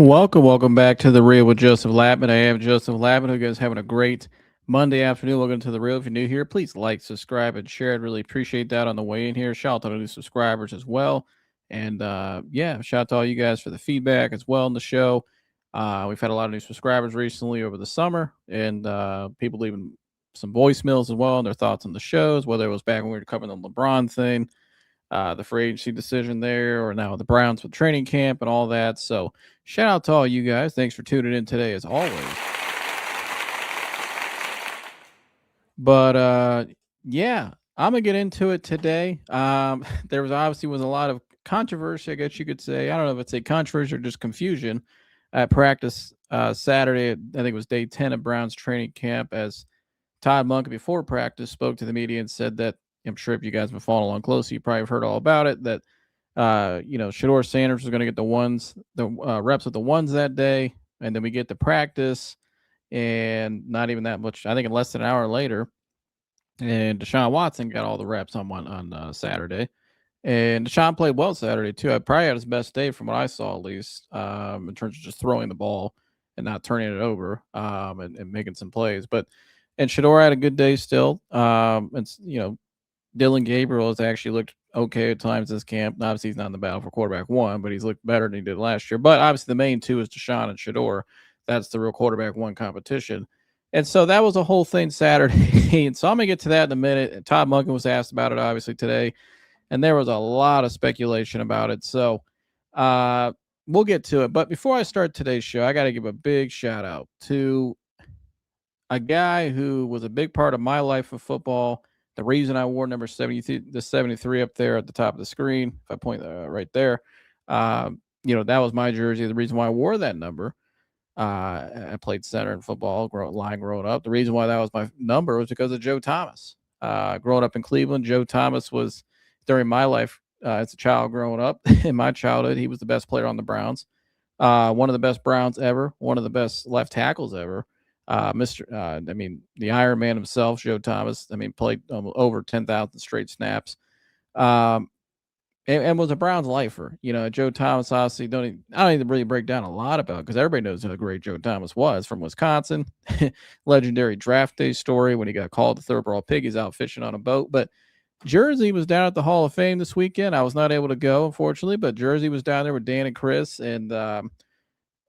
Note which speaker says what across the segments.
Speaker 1: Welcome back to the Real with Joseph Lapman. I am Joseph Lapman. Hope you guys having a great Monday afternoon. Welcome to the Real. If you're new here, please like, subscribe, and share. I'd really appreciate that on the way in here. Shout out to the new subscribers as well. And shout out to all you guys for the feedback as well in the show. We've had a lot of new subscribers recently over the summer, and people leaving some voicemails as well and their thoughts on the shows, whether it was back when we were covering the LeBron thing, the free agency decision there, or now the Browns with training camp and all that. So shout out to all you guys. Thanks for tuning in today as always. But yeah, I'm gonna get into it today. There was a lot of controversy, I guess you could say. I don't know if it's a controversy or just confusion at practice Saturday. I think it was day 10 of Browns training camp, as Todd Monken before practice spoke to the media and said that, I'm sure if you guys have been following along closely, you probably have heard all about it, that Shedeur Sanders was going to get the reps with the ones that day, and then we get to practice, and not even that much. I think in less than an hour later, and Deshaun Watson got all the reps on Saturday, and Deshaun played well Saturday too. I probably had his best day from what I saw, at least in terms of just throwing the ball and not turning it over, and making some plays. But and Shedeur had a good day still. Dylan Gabriel has actually looked okay at times this camp. Obviously, he's not in the battle for quarterback one, but he's looked better than he did last year. But obviously, the main two is Deshaun and Shedeur. That's the real quarterback one competition. And so that was a whole thing Saturday. And so I'm going to get to that in a minute. And Todd Monken was asked about it, obviously, today. And there was a lot of speculation about it. So we'll get to it. But before I start today's show, I got to give a big shout out to a guy who was a big part of my life of football. The reason I wore number 73, the 73 up there at the top of the screen, if I point right there, that was my jersey. The reason why I wore that number, I played center in football, growing up. The reason why that was my number was because of Joe Thomas. Growing up in Cleveland, Joe Thomas was, during my life as a child growing up, in my childhood, he was the best player on the Browns. One of the best Browns ever, one of the best left tackles ever. The Iron Man himself, Joe Thomas, played over 10,000 straight snaps, and was a Browns lifer. Joe Thomas, obviously, I don't need to really break down a lot about it because everybody knows how great Joe Thomas was from Wisconsin. Legendary draft day story when he got called the third overall pick. He's out fishing on a boat. But Jersey was down at the Hall of Fame this weekend. I was not able to go, unfortunately, but Jersey was down there with Dan and Chris and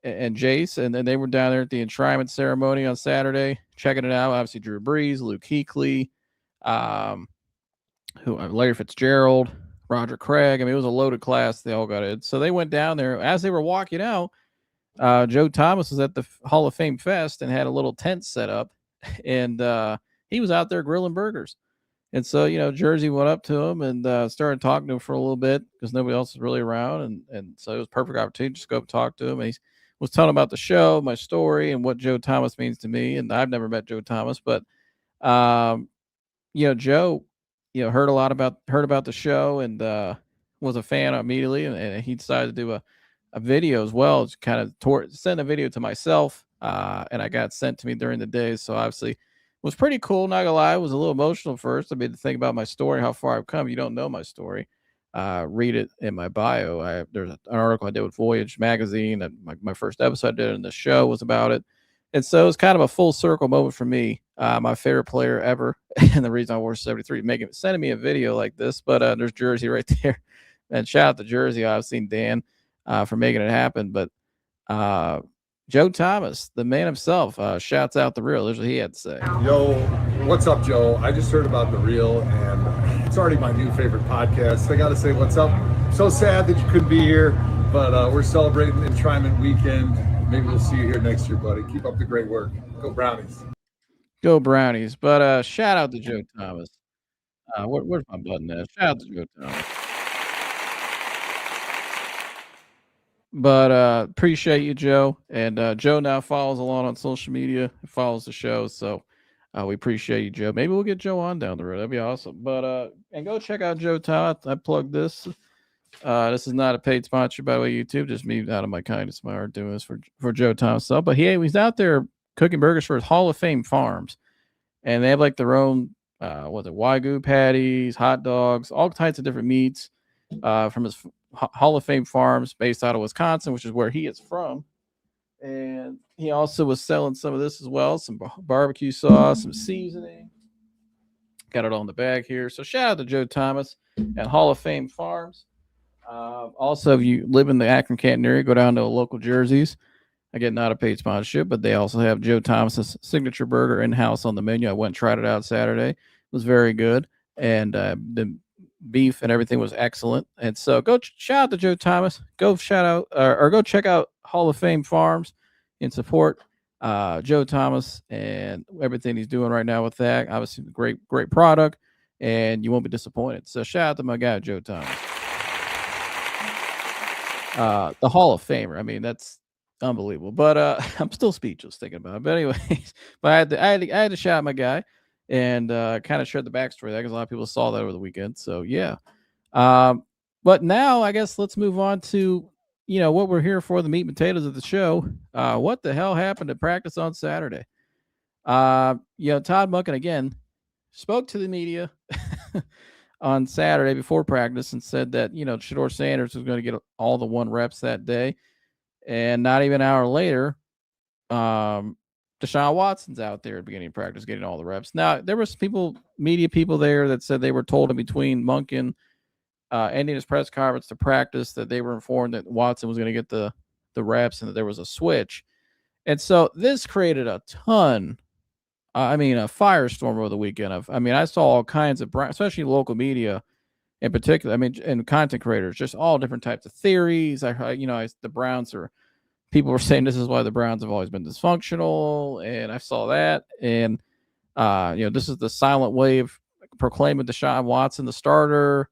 Speaker 1: Jace, and then they were down there at the enshrinement ceremony on Saturday, checking it out. Obviously, Drew Brees, Luke Kuechly, Larry Fitzgerald, Roger Craig. It was a loaded class. They all got it. So they went down there. As they were walking out, Joe Thomas was at the Hall of Fame Fest and had a little tent set up, and he was out there grilling burgers. And so, Jersey went up to him and started talking to him for a little bit because nobody else was really around. And so it was a perfect opportunity to just go up and talk to him. And he was telling about the show, my story, and what Joe Thomas means to me. And I've never met Joe Thomas, but, Joe, heard about the show and was a fan immediately. And he decided to do a video as well. It's kind of send a video to myself. And I got sent to me during the day. So obviously, was pretty cool, not gonna lie. I was a little emotional first. I mean, to think about my story, how far I've come. You don't know my story. Read it in my bio. There's an article I did with Voyage magazine, and my first episode I did in the show was about it. And so it's kind of a full circle moment for me. My favorite player ever, and the reason I wore 73, sending me a video like this. But there's Jersey right there, and shout out to Jersey. I've seen Dan for making it happen, but Joe Thomas, the man himself, shouts out the Real. Here's what he had to say.
Speaker 2: Yo, what's up, Joe? I just heard about the Real, and it's already my new favorite podcast. I got to say, what's up? So sad that you couldn't be here, but we're celebrating Enshrinement Weekend. Maybe we'll see you here next year, buddy. Keep up the great work. Go Brownies.
Speaker 1: Go Brownies. But shout out to Joe Thomas. Where's my button at? Shout out to Joe Thomas. But appreciate you, Joe. And Joe now follows along on social media, follows the show. So we appreciate you, Joe. Maybe we'll get Joe on down the road. That'd be awesome. But and go check out Joe Todd. I plugged this. This is not a paid sponsor, by the way, YouTube. Just me out of my kindness of my heart doing this for Joe Thomas. So, but he's out there cooking burgers for his Hall of Fame farms. And they have like their own Wagyu patties, hot dogs, all types of different meats from his Hall of Fame farms based out of Wisconsin, which is where he is from. And he also was selling some of this as well, some barbecue sauce, some seasoning. Got it all in the bag here. So shout out to Joe Thomas at Hall of Fame Farms. Also, if you live in the Akron Canton area, go down to local Jerseys. Again, not a paid sponsorship, but they also have Joe Thomas's signature burger in-house on the menu. I went and tried it out Saturday. It was very good. And the beef and everything was excellent. And so go shout out to Joe Thomas. Go shout out or go check out Hall of Fame Farms and support Joe Thomas and everything he's doing right now with that. Obviously, great product, and you won't be disappointed. So shout out to my guy Joe Thomas, the Hall of Famer. I mean, that's unbelievable. But I'm still speechless thinking about it. But anyways, but I had to shout out my guy and kind of share the backstory there because a lot of people saw that over the weekend. So yeah. But now I guess let's move on to what we're here for, the meat and potatoes of the show. What the hell happened at practice on Saturday? Todd Monken again spoke to the media on Saturday before practice and said that Shedeur Sanders was going to get all the 1 reps that day, and not even an hour later, Deshaun Watson's out there at the beginning of practice getting all the reps. Now there was media people there that said they were told in between Monken ending his press conference to practice that they were informed that Watson was going to get the reps and that there was a switch. And so this created a ton, a firestorm over the weekend. I saw all kinds of, especially local media in particular, and content creators, just all different types of theories. The Browns people were saying this is why the Browns have always been dysfunctional. And I saw that. And, this is the silent way of proclaiming Deshaun Watson the starter.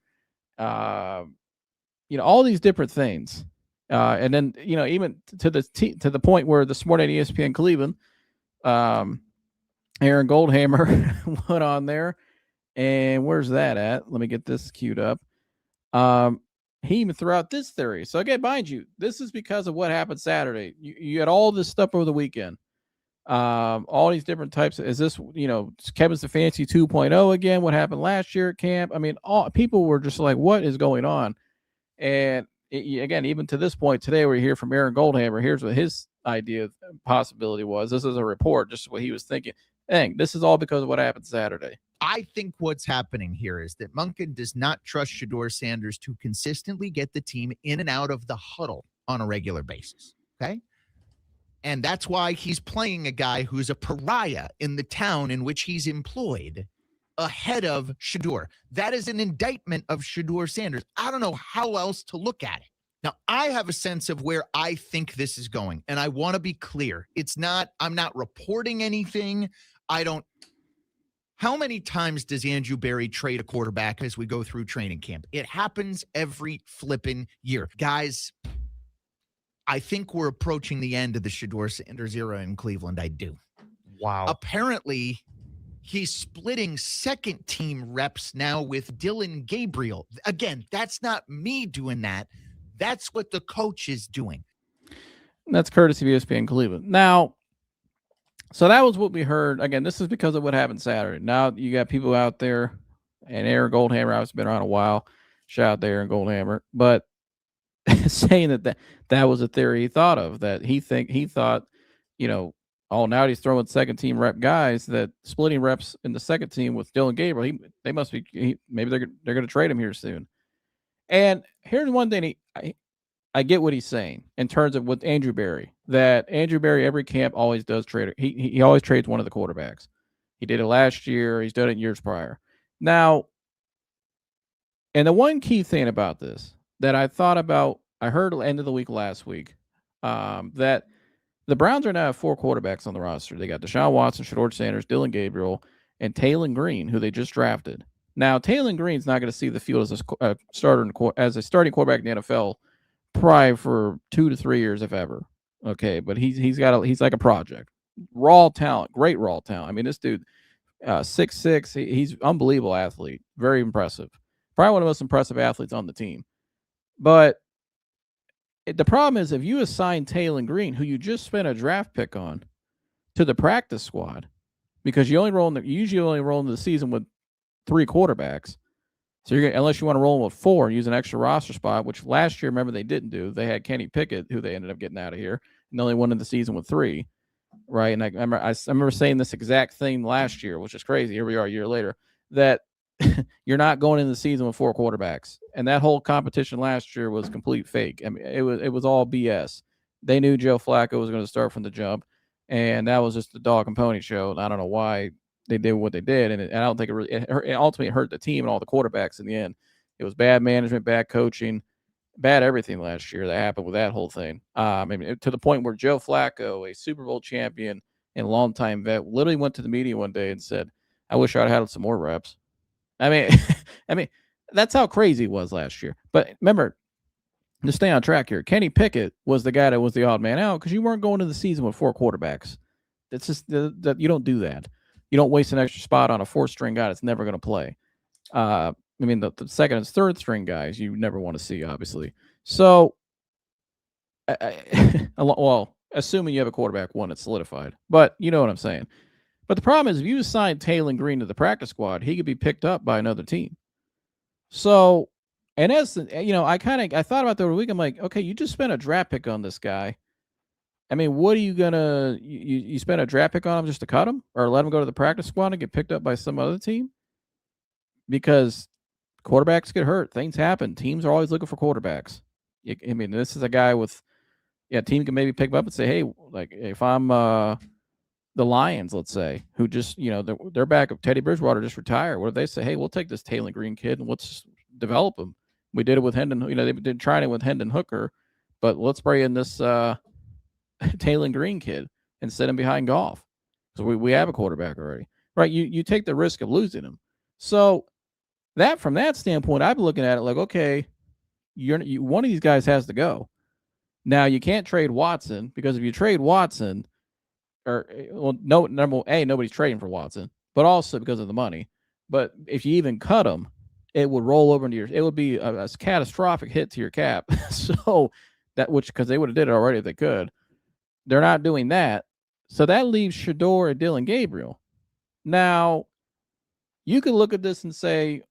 Speaker 1: All these different things. And then, even to the point where this morning ESPN Cleveland, Aaron Goldhammer went on there, and where's that at? Let me get this queued up. He even threw out this theory. So again, mind you, this is because of what happened Saturday. You had all this stuff over the weekend. All these different types. Is this, Kevin Stefanski 2.0 again? What happened last year at camp? All people were just like, what is going on? And again, even to this point today, we hear from Aaron Goldhammer. Here's what his idea possibility was. This is a report, just what he was thinking. Dang, this is all because of what happened Saturday.
Speaker 3: I think what's happening here is that Monken does not trust Shedeur Sanders to consistently get the team in and out of the huddle on a regular basis. Okay. And that's why he's playing a guy who's a pariah in the town in which he's employed ahead of Shedeur. That is an indictment of Shedeur Sanders. I don't know how else to look at it. Now, I have a sense of where I think this is going, and I want to be clear. I'm not reporting anything. How many times does Andrew Berry trade a quarterback as we go through training camp? It happens every flipping year. Guys, I think we're approaching the end of the Shedeur Sanders era in Cleveland. I do.
Speaker 4: Wow.
Speaker 3: Apparently, he's splitting second team reps now with Dylan Gabriel. Again, that's not me doing that. That's what the coach is doing.
Speaker 1: That's courtesy of ESPN Cleveland. Now, so that was what we heard. Again, this is because of what happened Saturday. Now you got people out there, and Aaron Goldhammer, I've been around a while. Shout out to Aaron Goldhammer. But saying that was a theory he thought of, that he thought, now he's throwing second team rep guys, that splitting reps in the second team with Dylan Gabriel, they must be, maybe they're going to trade him here soon. And here's one thing I get what he's saying in terms of with Andrew Berry, that Andrew Berry every camp always does trade. He always trades one of the quarterbacks. He did it last year. He's done it years prior. Now, and the one key thing about this that I thought about, I heard at the end of the week last week, that the Browns are now have 4 quarterbacks on the roster. They got Deshaun Watson, Shedeur Sanders, Dylan Gabriel, and Taylon Green, who they just drafted. Now, Taylon Green's not going to see the field as a starting quarterback in the NFL probably for 2 to 3 years, if ever. Okay, but he's like a project. Raw talent, great raw talent. This dude, 6'6", he's unbelievable athlete, very impressive. Probably one of the most impressive athletes on the team. But the problem is if you assign Taylon Green, who you just spent a draft pick on, to the practice squad, because you usually only roll into the season with 3 quarterbacks. So unless you want to roll with 4 and use an extra roster spot, which last year, remember, they didn't do. They had Kenny Pickett, who they ended up getting out of here, and only won in the season with 3, right? And I remember saying this exact thing last year, which is crazy. Here we are a year later, that you're not going into the season with 4 quarterbacks, and that whole competition last year was complete fake. I mean, it was all BS. They knew Joe Flacco was going to start from the jump, and that was just the dog and pony show. And I don't know why they did what they did, and I don't think it ultimately hurt the team and all the quarterbacks in the end. It was bad management, bad coaching, bad everything last year that happened with that whole thing. I mean, to the point where Joe Flacco, a Super Bowl champion and longtime vet, literally went to the media one day and said, "I wish I'd had some more reps." I mean, I mean, that's how crazy it was last year. But remember, to stay on track here, Kenny Pickett was the guy that was the odd man out because you weren't going to the season with 4 quarterbacks. It's just that you don't do that. You don't waste an extra spot on a 4th-string guy that's never going to play. I mean, the 2nd and 3rd-string guys you never want to see, obviously. So, well, assuming you have a quarterback 1 that's solidified. But you know what I'm saying. But the problem is if you assign Taylor Green to the practice squad, he could be picked up by another team. So, and as I thought about that over the week. I'm like, okay, you just spent a draft pick on this guy. I mean, what are you gonna you spend a draft pick on him just to cut him or let him go to the practice squad and get picked up by some other team? Because quarterbacks get hurt, things happen. Teams are always looking for quarterbacks. I mean, this is a guy with, team can maybe pick him up and say, hey, like if I'm the Lions, let's say, who just, their backup Teddy Bridgewater just retired. What if they say, hey, we'll take this Taylor Green kid and let's develop him? We did it with Hendon. They've been trying it with Hendon Hooker, but let's bring in this Taylor Green kid and set him behind Goff. So we have a quarterback already, right? You take the risk of losing him. So that from that standpoint, I've been looking at it like, okay, one of these guys has to go. Now you can't trade Watson because if you trade Watson, nobody's trading for Watson, but also because of the money. But if you even cut him, it would roll over into it would be a catastrophic hit to your cap. So because they would have did it already if they could. They're not doing that. So that leaves Shedeur and Dylan Gabriel. Now, you could look at this and say,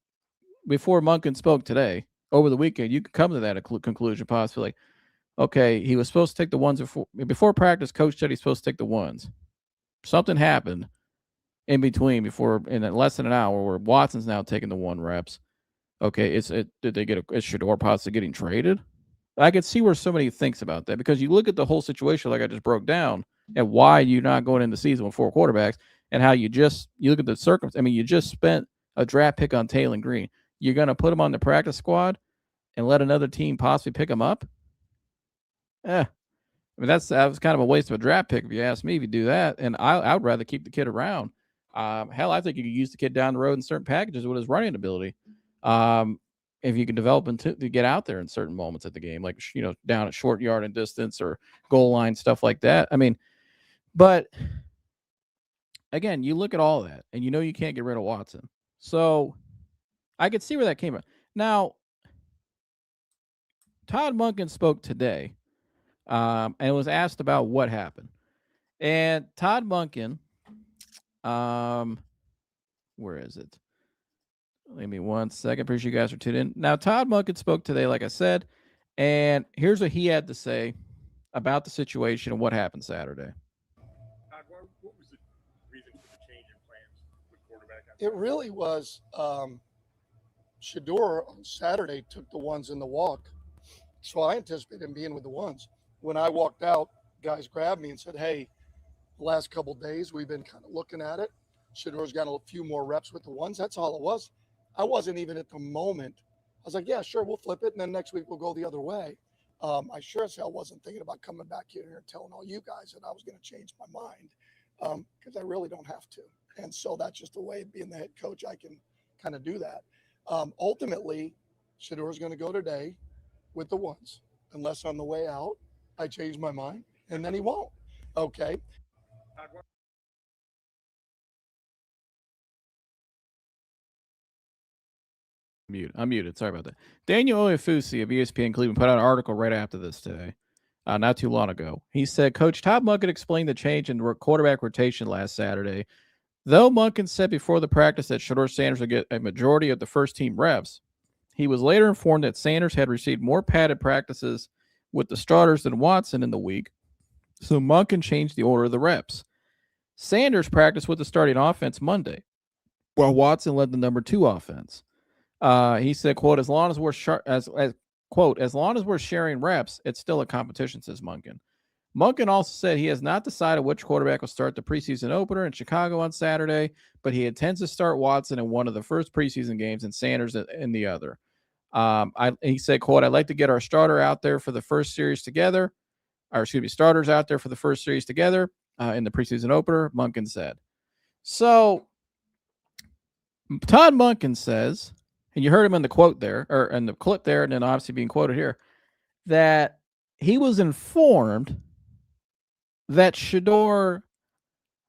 Speaker 1: before Monken spoke today, over the weekend, you could come to that conclusion possibly. Okay, he was supposed to take the ones before practice. Coach said he's supposed to take the ones. Something happened in between in less than an hour where Watson's now taking the 1 reps. Okay, is Shedeur possibly getting traded? I could see where somebody thinks about that because you look at the whole situation like I just broke down and why you're not going into the season with 4 quarterbacks and how you look at the circumstances. I mean, you just spent a draft pick on Taylor Green. You're going to put him on the practice squad and let another team possibly pick him up? I mean, that was kind of a waste of a draft pick if you ask me. If you do that, and I would rather keep the kid around. Hell, I think you could use the kid down the road in certain packages with his running ability. If you can develop him to get out there in certain moments of the game, like down at short yard and distance or goal line stuff like that. I mean, but again, you look at all of that, and you can't get rid of Watson. So I could see where that came from. Now, Todd Monken spoke today. And was asked about what happened. And Todd Monken, where is it? Give me 1 second. Pretty sure you guys are tuned in. Now, Todd Monken spoke today, like I said, and here's what he had to say about the situation and what happened Saturday.
Speaker 4: Todd, what was the reason for the change in plans with quarterback?
Speaker 5: It really was Shedeur on Saturday took the ones in the walk. So I anticipated him being with the ones. When I walked out, guys grabbed me and said, hey, the last couple of days we've been kind of looking at it. Shedeur's got a few more reps with the ones. That's all it was. I wasn't even at the moment. I was like, yeah, sure, we'll flip it. And then next week we'll go the other way. I sure as hell wasn't thinking about coming back here and telling all you guys that I was going to change my mind because I really don't have to. And so that's just the way of being the head coach. I can kind of do that. Ultimately, Shedeur's going to go today with the ones, unless on the way out I change my mind, and then he won't. Okay.
Speaker 1: I'm muted. Sorry about that. Daniel Oyefusi of ESPN Cleveland put out an article right after this today, not too long ago. He said, Coach Todd Monken explained the change in quarterback rotation last Saturday. Though Monken said before the practice that Shedeur Sanders would get a majority of the first-team reps, he was later informed that Sanders had received more padded practices with the starters than Watson in the week, So Monken changed the order of the reps. Sanders practiced with the starting offense Monday, while Watson led the number 2 offense. He said, "quote As long as we're as long as we're sharing reps, it's still a competition," says Monken. Monken also said he has not decided which quarterback will start the preseason opener in Chicago on Saturday, but he intends to start Watson in one of the first preseason games and Sanders in the other. He said, "quote I'd like to get our starter out there for the first series together, or excuse me, starters out there for the first series together in the preseason opener," Monken said. So Todd Monken says, and you heard him in the quote there, or in the clip there, and then obviously being quoted here, that he was informed that Shedeur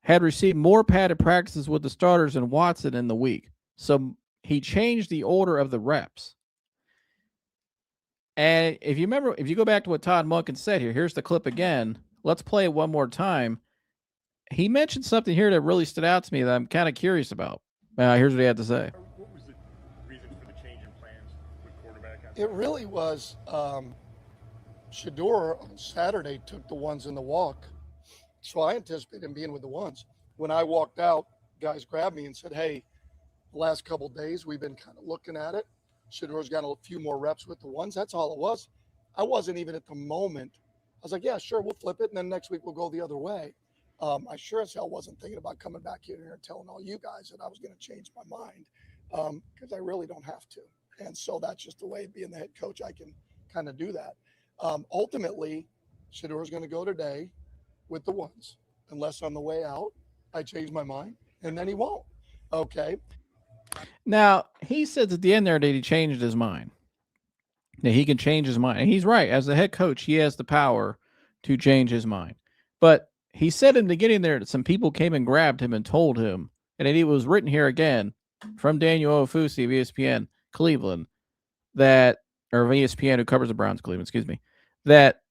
Speaker 1: had received more padded practices with the starters than Watson in the week. So he changed the order of the reps. And if you remember, if you go back to what Todd Monken said here, here's the clip again. Let's play it one more time. He mentioned something here that really stood out to me that I'm kind of curious about. Here's what he had to say.
Speaker 4: What was the reason for the change in plans with quarterback?
Speaker 5: It really was Shedeur on Saturday took the ones in the walk. So I anticipate him being with the ones. When I walked out, guys grabbed me and said, hey, the last couple of days we've been kind of looking at it. Shedeur's got a few more reps with the ones. That's all it was. I wasn't even at the moment. I was like, yeah, sure, we'll flip it. And then next week we'll go the other way. I sure as hell wasn't thinking about coming back here and telling all you guys that I was going to change my mind because I really don't have to. And so that's just the way of being the head coach. I can kind of do that. Ultimately, Shedeur's going to go today with the ones, unless on the way out I change my mind, and then he won't. Okay.
Speaker 1: Now, he says at the end there that he changed his mind. That he can change his mind. And he's right. As the head coach, he has the power to change his mind. But he said in the beginning there that some people came and grabbed him and told him, and it was written here again from Daniel Ofusi of ESPN Cleveland, that, or of ESPN who covers the Browns Cleveland, excuse me, that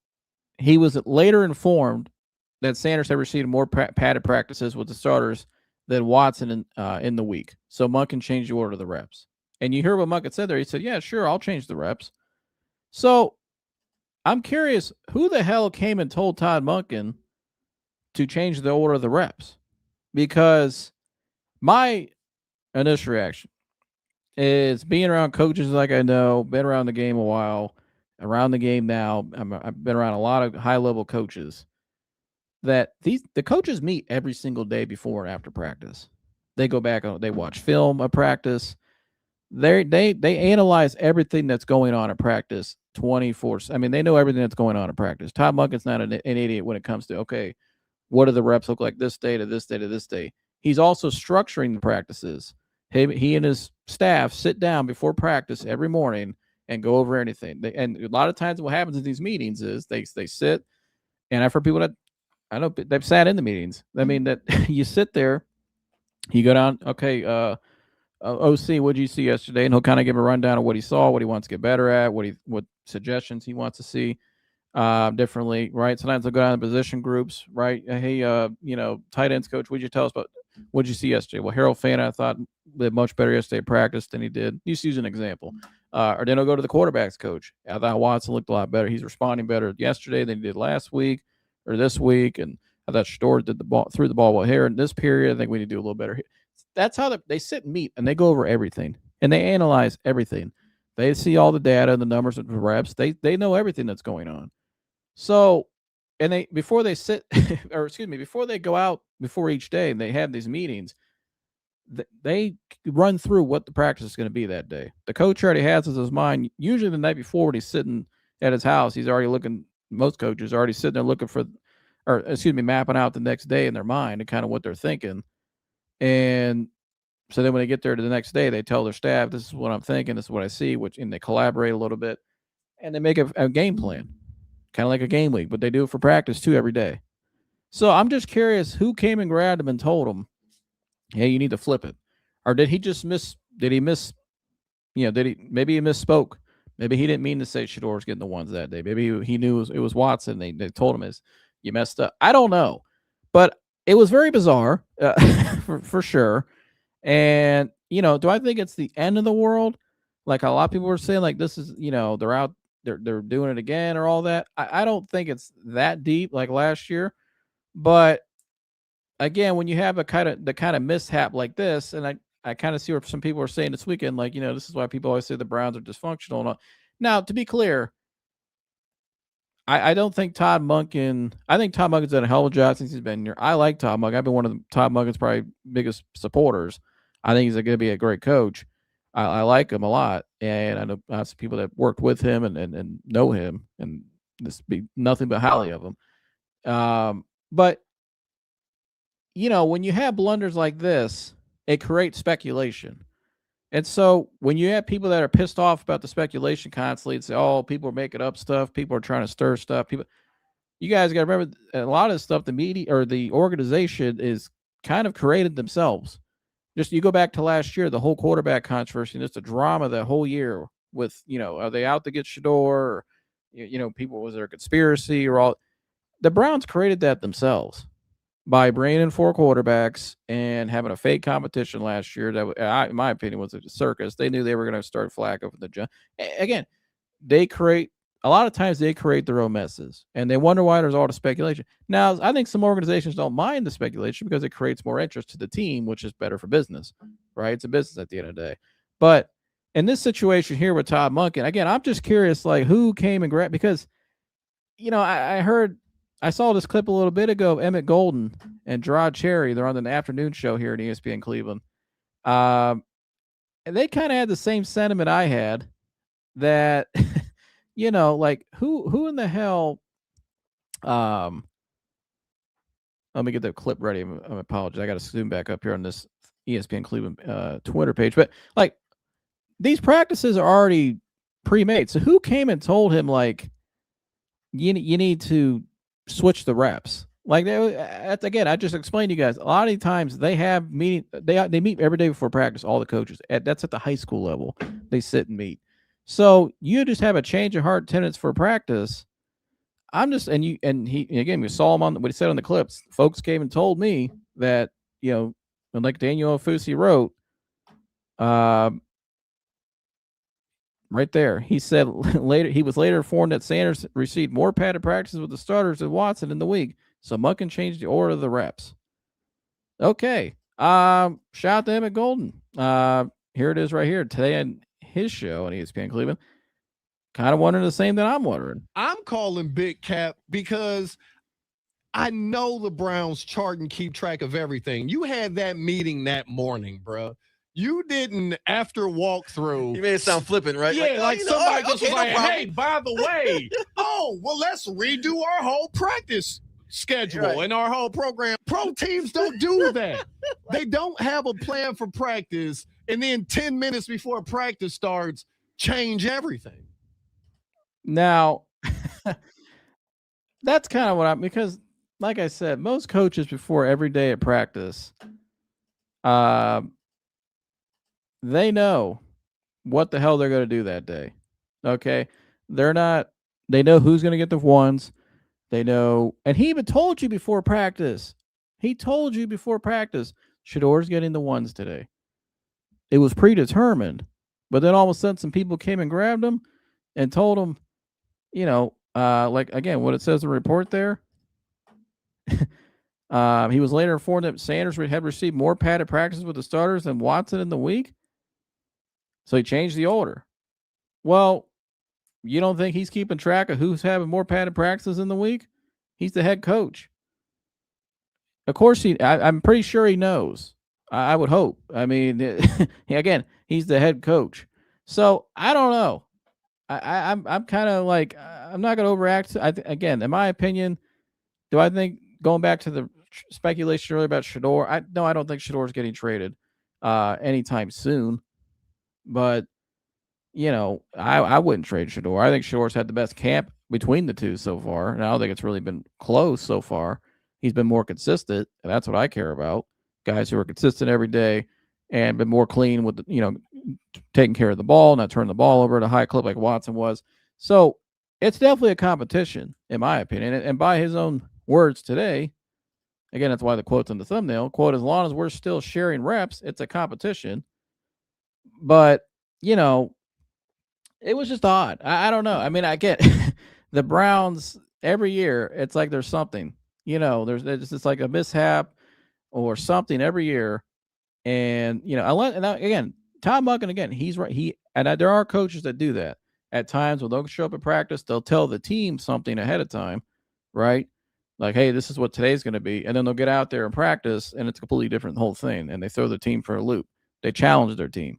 Speaker 1: he was later informed that Sanders had received more padded practices with the starters than Watson in the week. So Monken changed the order of the reps. And you hear what Monken said there. He said, yeah, sure, I'll change the reps. So I'm curious, who the hell came and told Todd Monken to change the order of the reps? Because my initial reaction is being around coaches like I know, been around the game a while, around the game now. I've been around a lot of high-level coaches. That the coaches meet every single day before and after practice. They go back, they watch film of practice. They analyze everything that's going on at practice 24. I mean, they know everything that's going on at practice. Todd Monken's not an idiot when it comes to, okay, what do the reps look like this day to this day to this day? He's also structuring the practices. He and his staff sit down before practice every morning and go over anything. And a lot of times what happens in these meetings is they sit, and I've heard people that, I know they've sat in the meetings. I mean, that you sit there, you go down, okay, OC, what did you see yesterday? And he'll kind of give a rundown of what he saw, what he wants to get better at, what suggestions he wants to see differently, right? Sometimes they'll go down to position groups, right? Hey, tight ends coach, what'd you tell us about, what'd you see yesterday? Well, Harold Fant, I thought, did much better yesterday at practice than he did. Just use an example. Or then he'll go to the quarterbacks coach. I thought Watson looked a lot better. He's responding better yesterday than he did last week or this week, and I thought Shedeur threw the ball well here in this period. I think we need to do a little better. That's how they sit and meet, and they go over everything, and they analyze everything. They see all the data, the numbers, and the reps. They know everything that's going on. So, and before they sit, or excuse me, before they go out before each day and they have these meetings, they run through what the practice is going to be that day. The coach already has in his mind. Usually the night before, when he's sitting at his house, he's already looking. Most coaches are already sitting there looking for, or excuse me, mapping out the next day in their mind and kind of what they're thinking. And so then when they get there to the next day, they tell their staff, this is what I'm thinking, this is what I see, and they collaborate a little bit, and they make a game plan, kind of like a game week, but they do it for practice too every day. So I'm just curious, who came and grabbed him and told him, hey, you need to flip it? Or did he just maybe he misspoke? Maybe he didn't mean to say Shedeur's getting the ones that day. Maybe he knew it was Watson. They told him you messed up. I don't know. But it was very bizarre for sure. And, do I think it's the end of the world? Like a lot of people were saying, like, this is, they're out they're doing it again or all that. I don't think it's that deep like last year, but again, when you have the kind of mishap like this, and I kind of see what some people are saying this weekend, like, this is why people always say the Browns are dysfunctional. And all. Now, to be clear, I don't think Todd Monken. I think Todd Monken's done a hell of a job since he's been here. I like Todd Monken. I've been one of Todd Monken's probably biggest supporters. I think he's going to be a great coach. I like him a lot, and I know lots of people that worked with him and know him, and this be nothing but highly of him. But when you have blunders like this, it creates speculation. And so when you have people that are pissed off about the speculation constantly and say, oh, people are making up stuff, people are trying to stir stuff, you guys got to remember a lot of the stuff the media or the organization is kind of created themselves. Just you go back to last year, the whole quarterback controversy, and it's a drama that whole year with, are they out to get Shedeur? Or, people, was there a conspiracy or all? The Browns created that themselves by bringing in 4 quarterbacks and having a fake competition last year that, in my opinion, was a circus. They knew they were going to start Flacco for the job. Again, a lot of times they create their own messes, and they wonder why there's all the speculation. Now, I think some organizations don't mind the speculation because it creates more interest to the team, which is better for business, right? It's a business at the end of the day. But in this situation here with Todd Monken, again, I'm just curious, like, who came and grabbed, because, I saw this clip a little bit ago of Emmett Golden and Gerard Cherry. They're on the afternoon show here at ESPN Cleveland. And they kind of had the same sentiment I had that, like who in the hell, let me get the clip ready. I apologize. I got to zoom back up here on this ESPN Cleveland Twitter page. But like these practices are already pre-made. So who came and told him, like, you need to switch the reps? Like, again, I just explained to you guys, a lot of times they have meeting, they meet every day before practice, all the coaches. That's at the high school level. They sit and meet. So you just have a change of heart attendance for practice. I'm just, and again, we saw him on what he said on the clips. Folks came and told me that, and like Daniel Ofusi wrote, right there, he said he was later informed that Sanders received more padded practices with the starters than Watson in the week, so Monken changed the order of the reps. Okay, shout out to Emmett Golden. Here it is right here today on his show on ESPN Cleveland. Kind of wondering the same that I'm wondering.
Speaker 6: I'm calling Big Cap because I know the Browns chart and keep track of everything. You had that meeting that morning, bro. You didn't, after walkthrough.
Speaker 7: You made it sound flippant, right?
Speaker 6: Yeah, like somebody just was like, hey, by the way, let's redo our whole practice schedule and our whole program. Pro teams don't do that. They don't have a plan for practice, and then 10 minutes before practice starts, change everything.
Speaker 1: Now, that's kind of what because like I said, most coaches before every day at practice, they know what the hell they're going to do that day. Okay. They know who's going to get the ones. They know, and he even told you before practice. Shedeur's getting the ones today. It was predetermined, but then all of a sudden some people came and grabbed him and told him, like, again, what it says in the report there. He was later informed that Sanders had received more padded practices with the starters than Watson in the week. So he changed the order. Well, you don't think he's keeping track of who's having more padded practices in the week? He's the head coach. Of course, I'm pretty sure he knows. I would hope. I mean, again, he's the head coach. So I don't know. I'm kind of like, I'm not going to overact. Again, in my opinion, do I think, going back to the speculation earlier about Shedeur, I don't think Shedeur's getting traded anytime soon. But, I wouldn't trade Shedeur. I think Shedeur's had the best camp between the two so far. And I don't think it's really been close so far. He's been more consistent, and that's what I care about. Guys who are consistent every day and been more clean with, taking care of the ball, not turning the ball over at a high clip like Watson was. So it's definitely a competition, in my opinion. And by his own words today, again, that's why the quote's on the thumbnail, quote, as long as we're still sharing reps, it's a competition. But, It was just odd. I don't know. I mean, I get the Browns every year. It's like there's something, there's just like a mishap or something every year. And, again, Todd Monken, again, he's right. There are coaches that do that at times when they'll show up at practice. They'll tell the team something ahead of time, right? Like, hey, this is what today's going to be. And then they'll get out there and practice, and it's a completely different whole thing. And they throw the team for a loop. They challenge their team.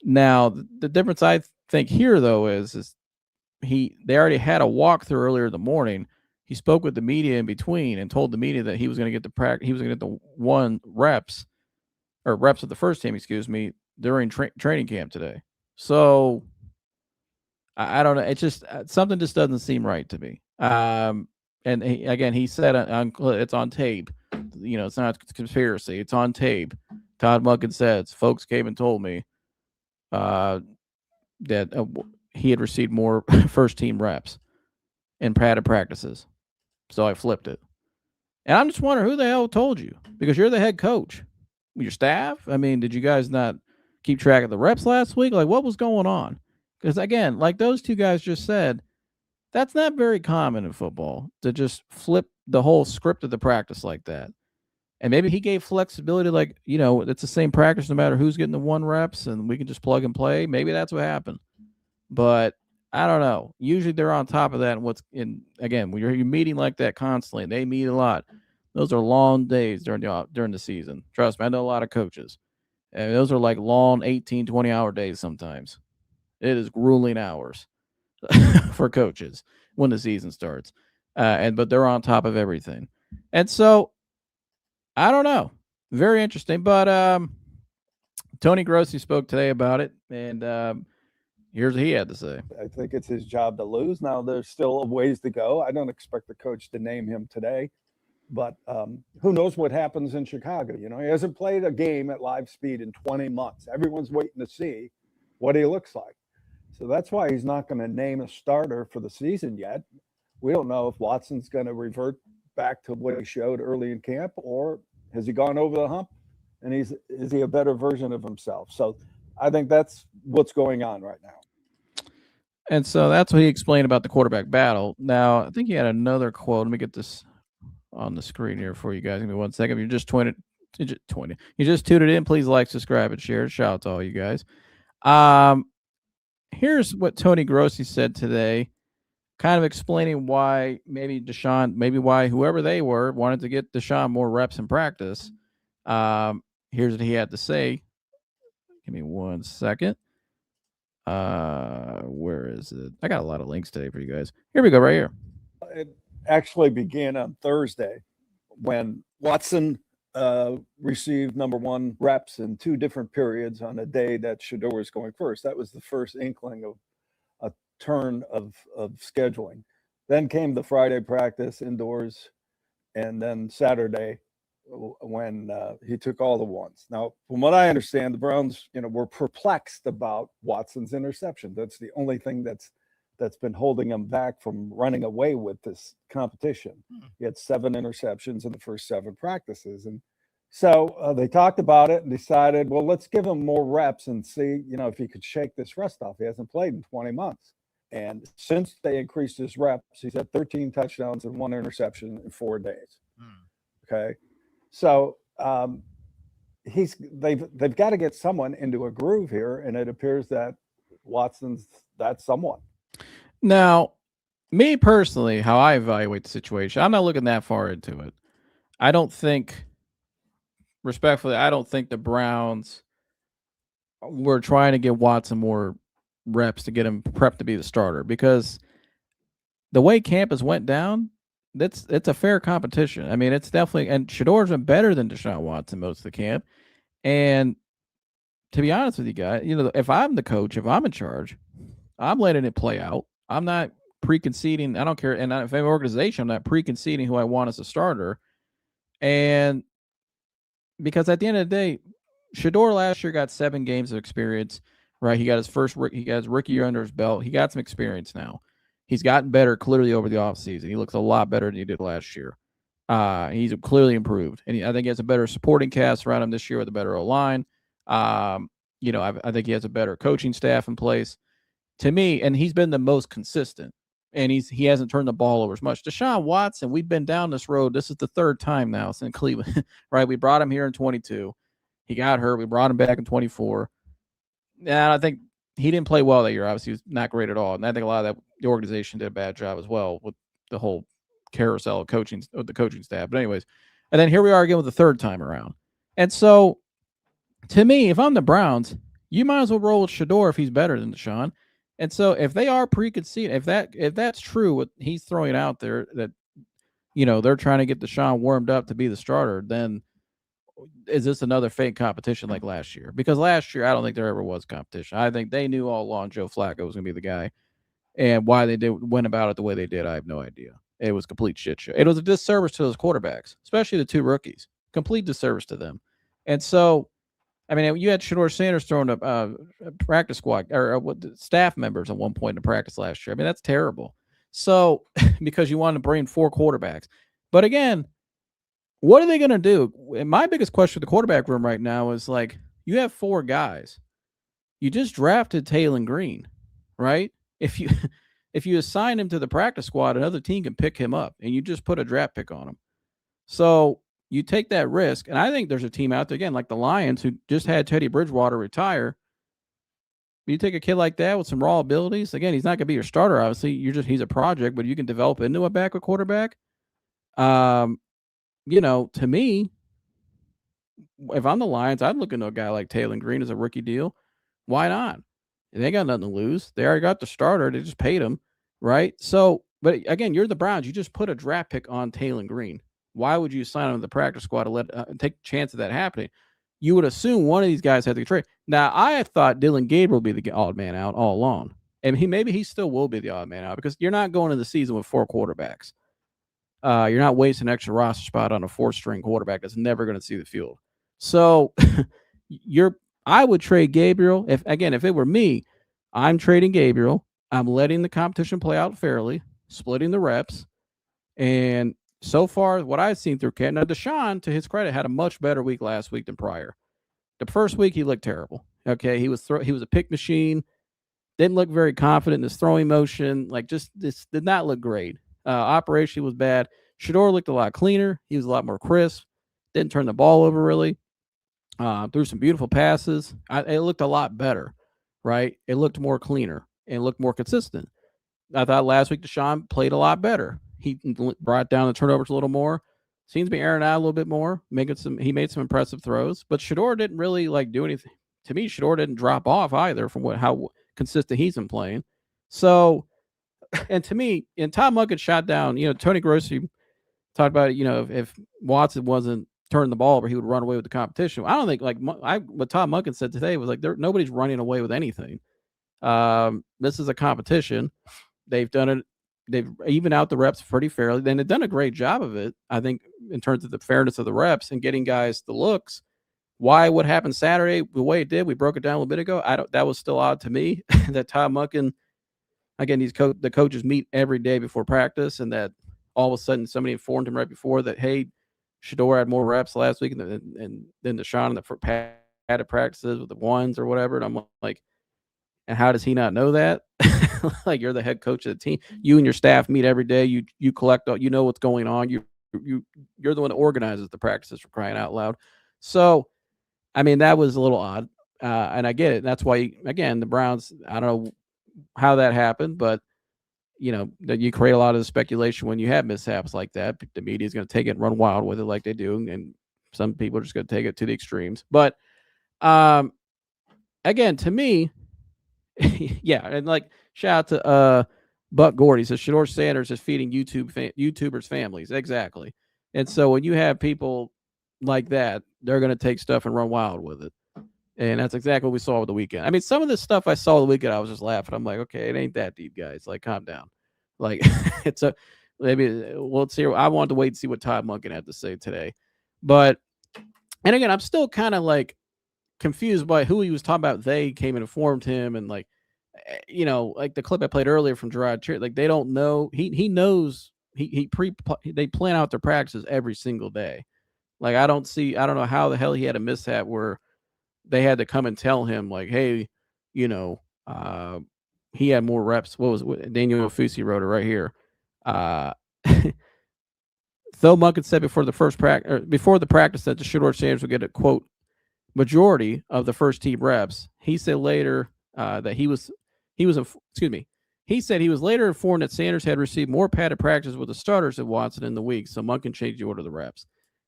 Speaker 1: Now, the difference I think here, though, is they already had a walkthrough earlier in the morning. He spoke with the media in between and told the media that he was going to get he was going to get the reps of the first team, during training camp today. So I don't know. It's just something just doesn't seem right to me. And he said it's on tape. It's not a conspiracy. It's on tape. Todd Monken says, folks came and told me that he had received more first team reps in padded practices. So I flipped it. And I'm just wondering who the hell told you, because you're the head coach. Your staff? I mean, did you guys not keep track of the reps last week? Like, what was going on? Because, again, like those two guys just said, that's not very common in football to just flip the whole script of the practice like that. And maybe he gave flexibility, like, it's the same practice no matter who's getting the 1 reps, and we can just plug and play. Maybe that's what happened. But I don't know. Usually they're on top of that. And again, when you're meeting like that constantly, and they meet a lot. Those are long days during the season. Trust me, I know a lot of coaches. And those are like long 18, 20-hour days sometimes. It is grueling hours for coaches when the season starts. But they're on top of everything. And so, I don't know. Very interesting. But Tony Grossi spoke today about it, and here's what he had to say.
Speaker 7: I think it's his job to lose. Now, there's still a ways to go. I don't expect the coach to name him today. But who knows what happens in Chicago? He hasn't played a game at live speed in 20 months. Everyone's waiting to see what he looks like. So that's why he's not going to name a starter for the season yet. We don't know if Watson's going to revert back to what he showed early in camp, or has he gone over the hump and is he a better version of himself? So I think that's what's going on right now.
Speaker 1: And so that's what he explained about the quarterback battle. Now, I think he had another quote. Let me get this on the screen here for you guys. Give me 1 second. If you're just you just tuned it in, please like, subscribe, and share. Shout out to all you guys. Here's what Tony Grossi said today, kind of explaining why maybe Deshaun, maybe why whoever they were wanted to get Deshaun more reps in practice. Here's what he had to say. Give me 1 second. Where is it? I got a lot of links today for you guys. Here we go, right here.
Speaker 7: It actually began on Thursday when Watson received number 1 reps in 2 different periods on a day that Shedeur was going first. That was the first inkling of a turn of scheduling. Then came the Friday practice indoors, and then Saturday when he took all the ones. Now, from what I understand, the Browns, were perplexed about Watson's interception. That's the only thing that's been holding him back from running away with this competition. He had 7 interceptions in the first 7 practices. And so they talked about it and decided, well, let's give him more reps and see, if he could shake this rust off. He hasn't played in 20 months. And since they increased his reps, he's had 13 touchdowns and 1 interception in 4 days. Okay. So they've got to get someone into a groove here. And it appears that Watson's that someone.
Speaker 1: Now, me personally, how I evaluate the situation, I'm not looking that far into it. Respectfully, I don't think the Browns were trying to get Watson more reps to get him prepped to be the starter, because the way campus went down, it's a fair competition. I mean, it's definitely, and Shedeur's been better than Deshaun Watson most of the camp. And to be honest with you guys, if I'm the coach, if I'm in charge, I'm letting it play out. I'm not preconceding. I don't care. And if I'm an organization, I'm not preconceding who I want as a starter. And because at the end of the day, Shedeur last year got 7 games of experience, right? He got his rookie year under his belt. He got some experience now. He's gotten better clearly over the offseason. He looks a lot better than he did last year. He's clearly improved. And I think he has a better supporting cast around him this year with a better O-line. I think he has a better coaching staff in place. to me, and he's been the most consistent, and he hasn't turned the ball over as much. Deshaun Watson, we've been down this road. This is the third time now since Cleveland, right? We brought him here in 22. He got hurt. We brought him back in 24. And I think he didn't play well that year. Obviously, he was not great at all. And I think a lot of that, the organization did a bad job as well with the whole carousel of coaching, of the coaching staff. But anyways, and then here we are again with the third time around. And so, to me, if I'm the Browns, you might as well roll with Shedeur if he's better than Deshaun. And so, if they are preconceived, if that's true, what he's throwing out there, that they're trying to get Deshaun warmed up to be the starter, then is this another fake competition like last year? Because last year, I don't think there ever was competition. I think they knew all along Joe Flacco was going to be the guy, and why they went about it the way they did, I have no idea. It was a complete shit show. It was a disservice to those quarterbacks, especially the two rookies. Complete disservice to them. And so, I mean, you had Shedeur Sanders throwing a practice squad or staff members at one point in the practice last year. I mean, that's terrible. So, because you wanted to bring 4 quarterbacks. But again, what are they going to do? And my biggest question for the quarterback room right now is like, you have 4 guys. You just drafted Taylor Green, right? If you assign him to the practice squad, another team can pick him up, and you just put a draft pick on him. So you take that risk, and I think there's a team out there, again, like the Lions, who just had Teddy Bridgewater retire. You take a kid like that with some raw abilities. Again, he's not going to be your starter, obviously. He's a project, but you can develop into a backup quarterback. To me, if I'm the Lions, I'd look into a guy like Taylor Green as a rookie deal. Why not? They got nothing to lose. They already got the starter. They just paid him, right? So, but again, you're the Browns. You just put a draft pick on Taylor Green. Why would you sign him to the practice squad to take a chance of that happening? You would assume one of these guys had to get traded. Now, I thought Dylan Gabriel would be the odd man out all along. And maybe he still will be the odd man out because you're not going into the season with 4 quarterbacks. You're not wasting an extra roster spot on a 4th-string quarterback that's never going to see the field. So I would trade Gabriel. If it were me, I'm trading Gabriel. I'm letting the competition play out fairly, splitting the reps. And so far, what I've seen through camp, now Deshaun, to his credit, had a much better week last week than prior. The first week, he looked terrible. Okay, he was a pick machine. Didn't look very confident in his throwing motion. Like, just this did not look great. Operation was bad. Shedeur looked a lot cleaner. He was a lot more crisp. Didn't turn the ball over really. Threw some beautiful passes. It looked a lot better, right? It looked more cleaner and looked more consistent. I thought last week Deshaun played a lot better. He brought down the turnovers a little more. Seems to be airing out a little bit more. He made some impressive throws, but Shedeur didn't really do anything. To me, Shedeur didn't drop off either from how consistent he's been playing. So, and to me, and Todd Monken shot down. Tony Grossi talked about it. If Watson wasn't turning the ball over, he would run away with the competition. I don't think what Todd Monken said today was nobody's running away with anything. This is a competition. They've done it. They've evened out the reps pretty fairly. Then they've done a great job of it, I think, in terms of the fairness of the reps and getting guys the looks. Why what happened Saturday the way it did, we broke it down a little bit ago. That was still odd to me that Todd Monken, again, the coaches meet every day before practice, and that all of a sudden somebody informed him right before that, hey, Shedeur had more reps last week and then Deshaun in the padded practices with the ones or whatever. And I'm like, and how does he not know that? Like, you're the head coach of the team. You and your staff meet every day. You collect, what's going on. You're the one that organizes the practices, for crying out loud. So, I mean, that was a little odd. And I get it. That's why, again, the Browns, I don't know how that happened, but that you create a lot of the speculation when you have mishaps like that. The media is going to take it and run wild with it like they do. And some people are just going to take it to the extremes. But again, to me, yeah. And shout out to Buck Gordy. Says Shedeur Sanders is feeding YouTubers families. Exactly. And so when you have people like that, they're going to take stuff and run wild with it. And that's exactly what we saw with the weekend. I mean, some of the stuff I saw the weekend, I was just laughing. I'm like, okay, it ain't that deep, guys. Calm down. Maybe we'll see. I wanted to wait and see what Todd Monken had to say today. But, and again, I'm still kind of confused by who he was talking about. They came and informed him, and the clip I played earlier from Gerard Cheer, they don't know. He knows they plan out their practices every single day. I don't know how the hell he had a mishap where they had to come and tell him, hey, he had more reps. What was it? Daniel Ofusi wrote it right here. Though Monken said before the practice that the Shedeur Sanders would get a quote majority of the first team reps, he said later that he said he was later informed that Sanders had received more padded practice with the starters than Watson in the week, so Monken changed the order of the reps.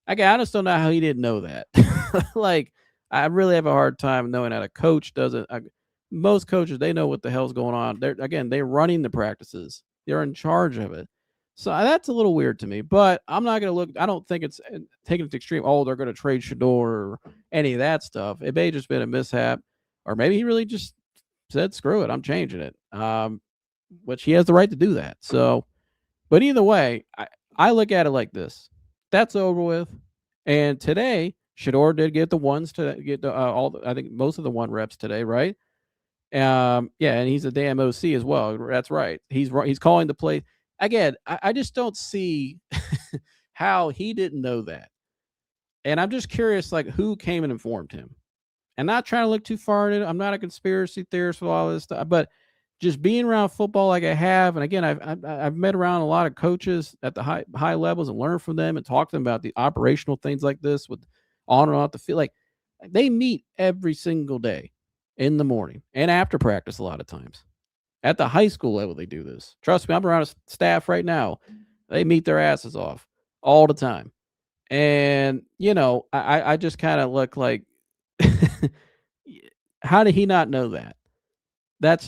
Speaker 1: Again, I just don't know how he didn't know that. Like, I really have a hard time knowing that a coach doesn't. Most coaches, they know what the hell's going on. They're running the practices. They're in charge of it. So that's a little weird to me, but I'm not going to look. I don't think it's taking it to extreme. Oh, they're going to trade Shedeur or any of that stuff. It may have just been a mishap, or maybe he really just said, screw it, I'm changing it. Which he has the right to do that. So, but either way, I look at it like this. That's over with. And today, Shedeur did get the ones to get I think most of the 1 reps today, right? Yeah, and he's a damn OC as well. That's right. He's calling the play. Again, I just don't see how he didn't know that. And I'm just curious, like, who came and informed him? And not trying to look too far into it. I'm not a conspiracy theorist with all this stuff, but just being around football like I have, and again, I've met around a lot of coaches at the high levels and learned from them and talked to them about the operational things like this with on and off the field. Like, they meet every single day in the morning and after practice a lot of times. At the high school level, they do this. Trust me, I'm around a staff right now. They meet their asses off all the time. And, I just kind of look like, how did he not know that?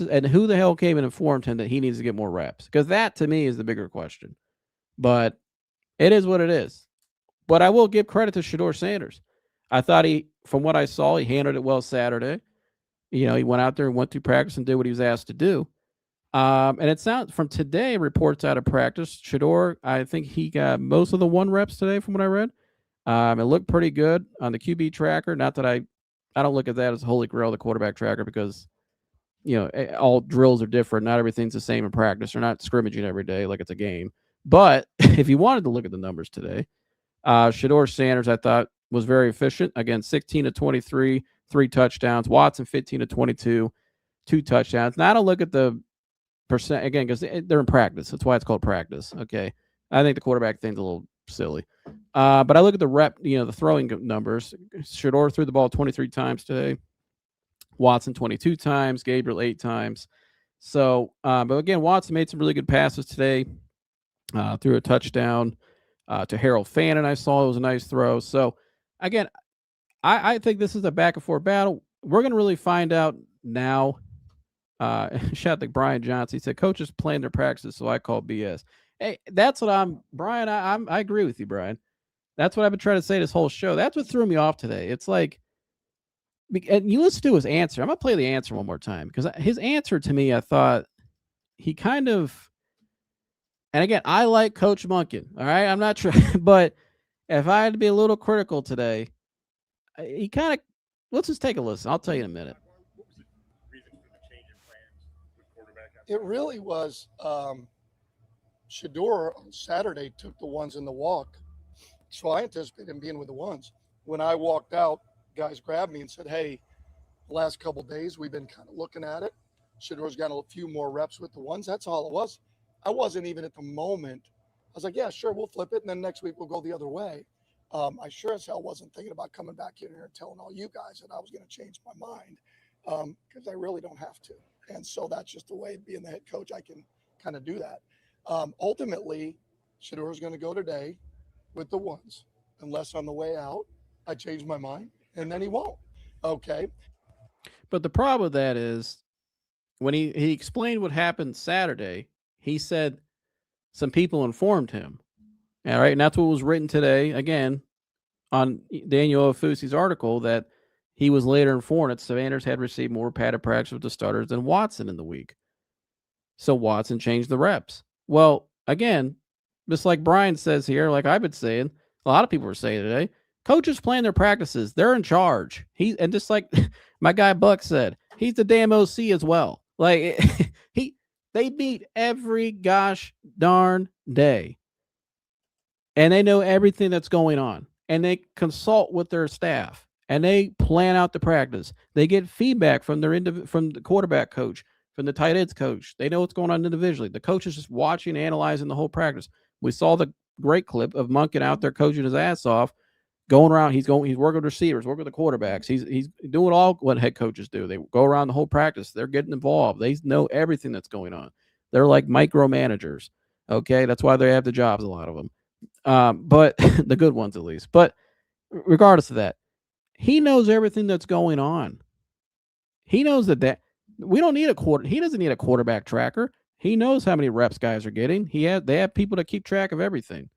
Speaker 1: And who the hell came and informed him that he needs to get more reps? Because that, to me, is the bigger question. But it is what it is. But I will give credit to Shedeur Sanders. I thought from what I saw, he handled it well Saturday. He went out there and went through practice and did what he was asked to do. And it sounds from today, reports out of practice, Shedeur, I think he got most of the 1 reps today from what I read. It looked pretty good on the QB tracker. Not that I don't look at that as holy grail, the quarterback tracker, because all drills are different. Not everything's the same in practice. They're not scrimmaging every day like it's a game. But if you wanted to look at the numbers today, Shedeur Sanders, I thought, was very efficient. Again, 16 to 23, 3 touchdowns. Watson, 15 to 22, 2 touchdowns. Now, I don't look at the percent, again, because they're in practice. That's why it's called practice, okay? I think the quarterback thing's a little silly. But I look at the throwing numbers. Shedeur threw the ball 23 times today. Watson 22 times, Gabriel 8 times. So, but again, Watson made some really good passes today. Threw a touchdown to Harold Fannin. I saw it was a nice throw. So, again, I think this is a back and forth battle. We're going to really find out now. Shout out to Brian Johnson. He said, coaches plan their practices, so I call BS. Hey, that's what Brian, I agree with you, Brian. That's what I've been trying to say this whole show. That's what threw me off today. It's like, and you listen to his answer. I'm going to play the answer one more time because his answer to me, I thought he kind of, and again, I like Coach Monken. All right. I'm not sure, but if I had to be a little critical today, he kind of, let's just take a listen. I'll tell you in a minute.
Speaker 4: What was the reason for the change in plans with quarterback?
Speaker 5: It really was Shedeur on Saturday took the ones in the walk. So I anticipated him being with the ones. When I walked out, guys grabbed me and said, hey, the last couple of days we've been kind of looking at it. Shedeur's got a few more reps with the ones. That's all it was. I wasn't even at the moment. I was like, yeah, sure, we'll flip it. And then next week we'll go the other way. I sure as hell wasn't thinking about coming back in here and telling all you guys that I was going to change my mind because I really don't have to. And so that's just the way of being the head coach. I can kind of do that. Ultimately, Shedeur is going to go today with the ones, unless on the way out I change my mind, and then he won't. Okay.
Speaker 1: But the problem with that is when he explained what happened Saturday, he said some people informed him. All right. And that's what was written today, again, on Daniel Ofusi's article, that he was later informed that Sanders had received more padded practice with the starters than Watson in the week. So Watson changed the reps. Well, again, just like Brian says here, like I've been saying, a lot of people are saying today, coaches plan their practices. They're in charge. And just like my guy Buck said, he's the damn OC as well. Like they meet every gosh darn day. And they know everything that's going on. And they consult with their staff. And they plan out the practice. They get feedback from from the quarterback coach, and the tight ends coach. They know what's going on individually. The coach is just watching, analyzing the whole practice. We saw the great clip of Monken out there coaching his ass off, going around. He's working with receivers, working with the quarterbacks. He's doing all what head coaches do. They go around the whole practice. They're getting involved. They know everything that's going on. They're like micromanagers. Okay, that's why they have the jobs, a lot of them, but the good ones at least. But regardless of that, he knows everything that's going on. He knows that we don't need he doesn't need a quarterback tracker. He knows how many reps guys are getting. They have people that keep track of everything.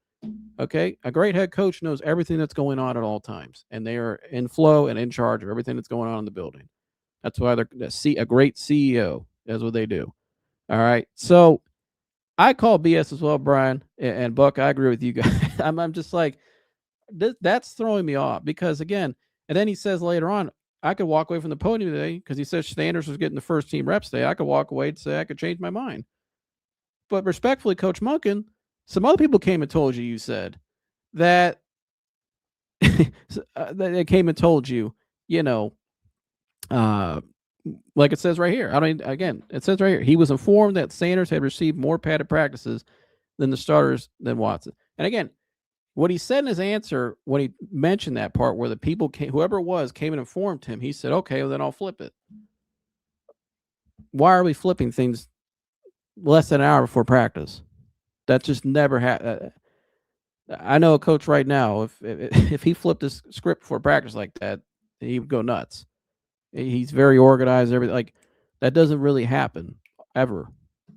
Speaker 1: Okay, a great head coach knows everything that's going on at all times, and they are in flow and in charge of everything that's going on in the building. That's why they're a great CEO. That's what they do. All right, so I call BS as well, Brian and Buck. I agree with you guys. I'm just like, that's throwing me off because, again, and then he says later on, I could walk away from the podium today because he says Sanders was getting the first team reps today. I could walk away and say I could change my mind. But respectfully, Coach Monken, some other people came and told you said that they came and told you, like it says right here. It says right here, he was informed that Sanders had received more padded practices than the starters than Watson. And again, what he said in his answer when he mentioned that part where the people whoever it was came and informed him, he said, okay, well, then I'll flip it. Why are we flipping things less than an hour before practice? That just never happened. I know a coach right now, if he flipped his script before practice like that, he would go nuts. He's very organized. Everything like that doesn't really happen ever.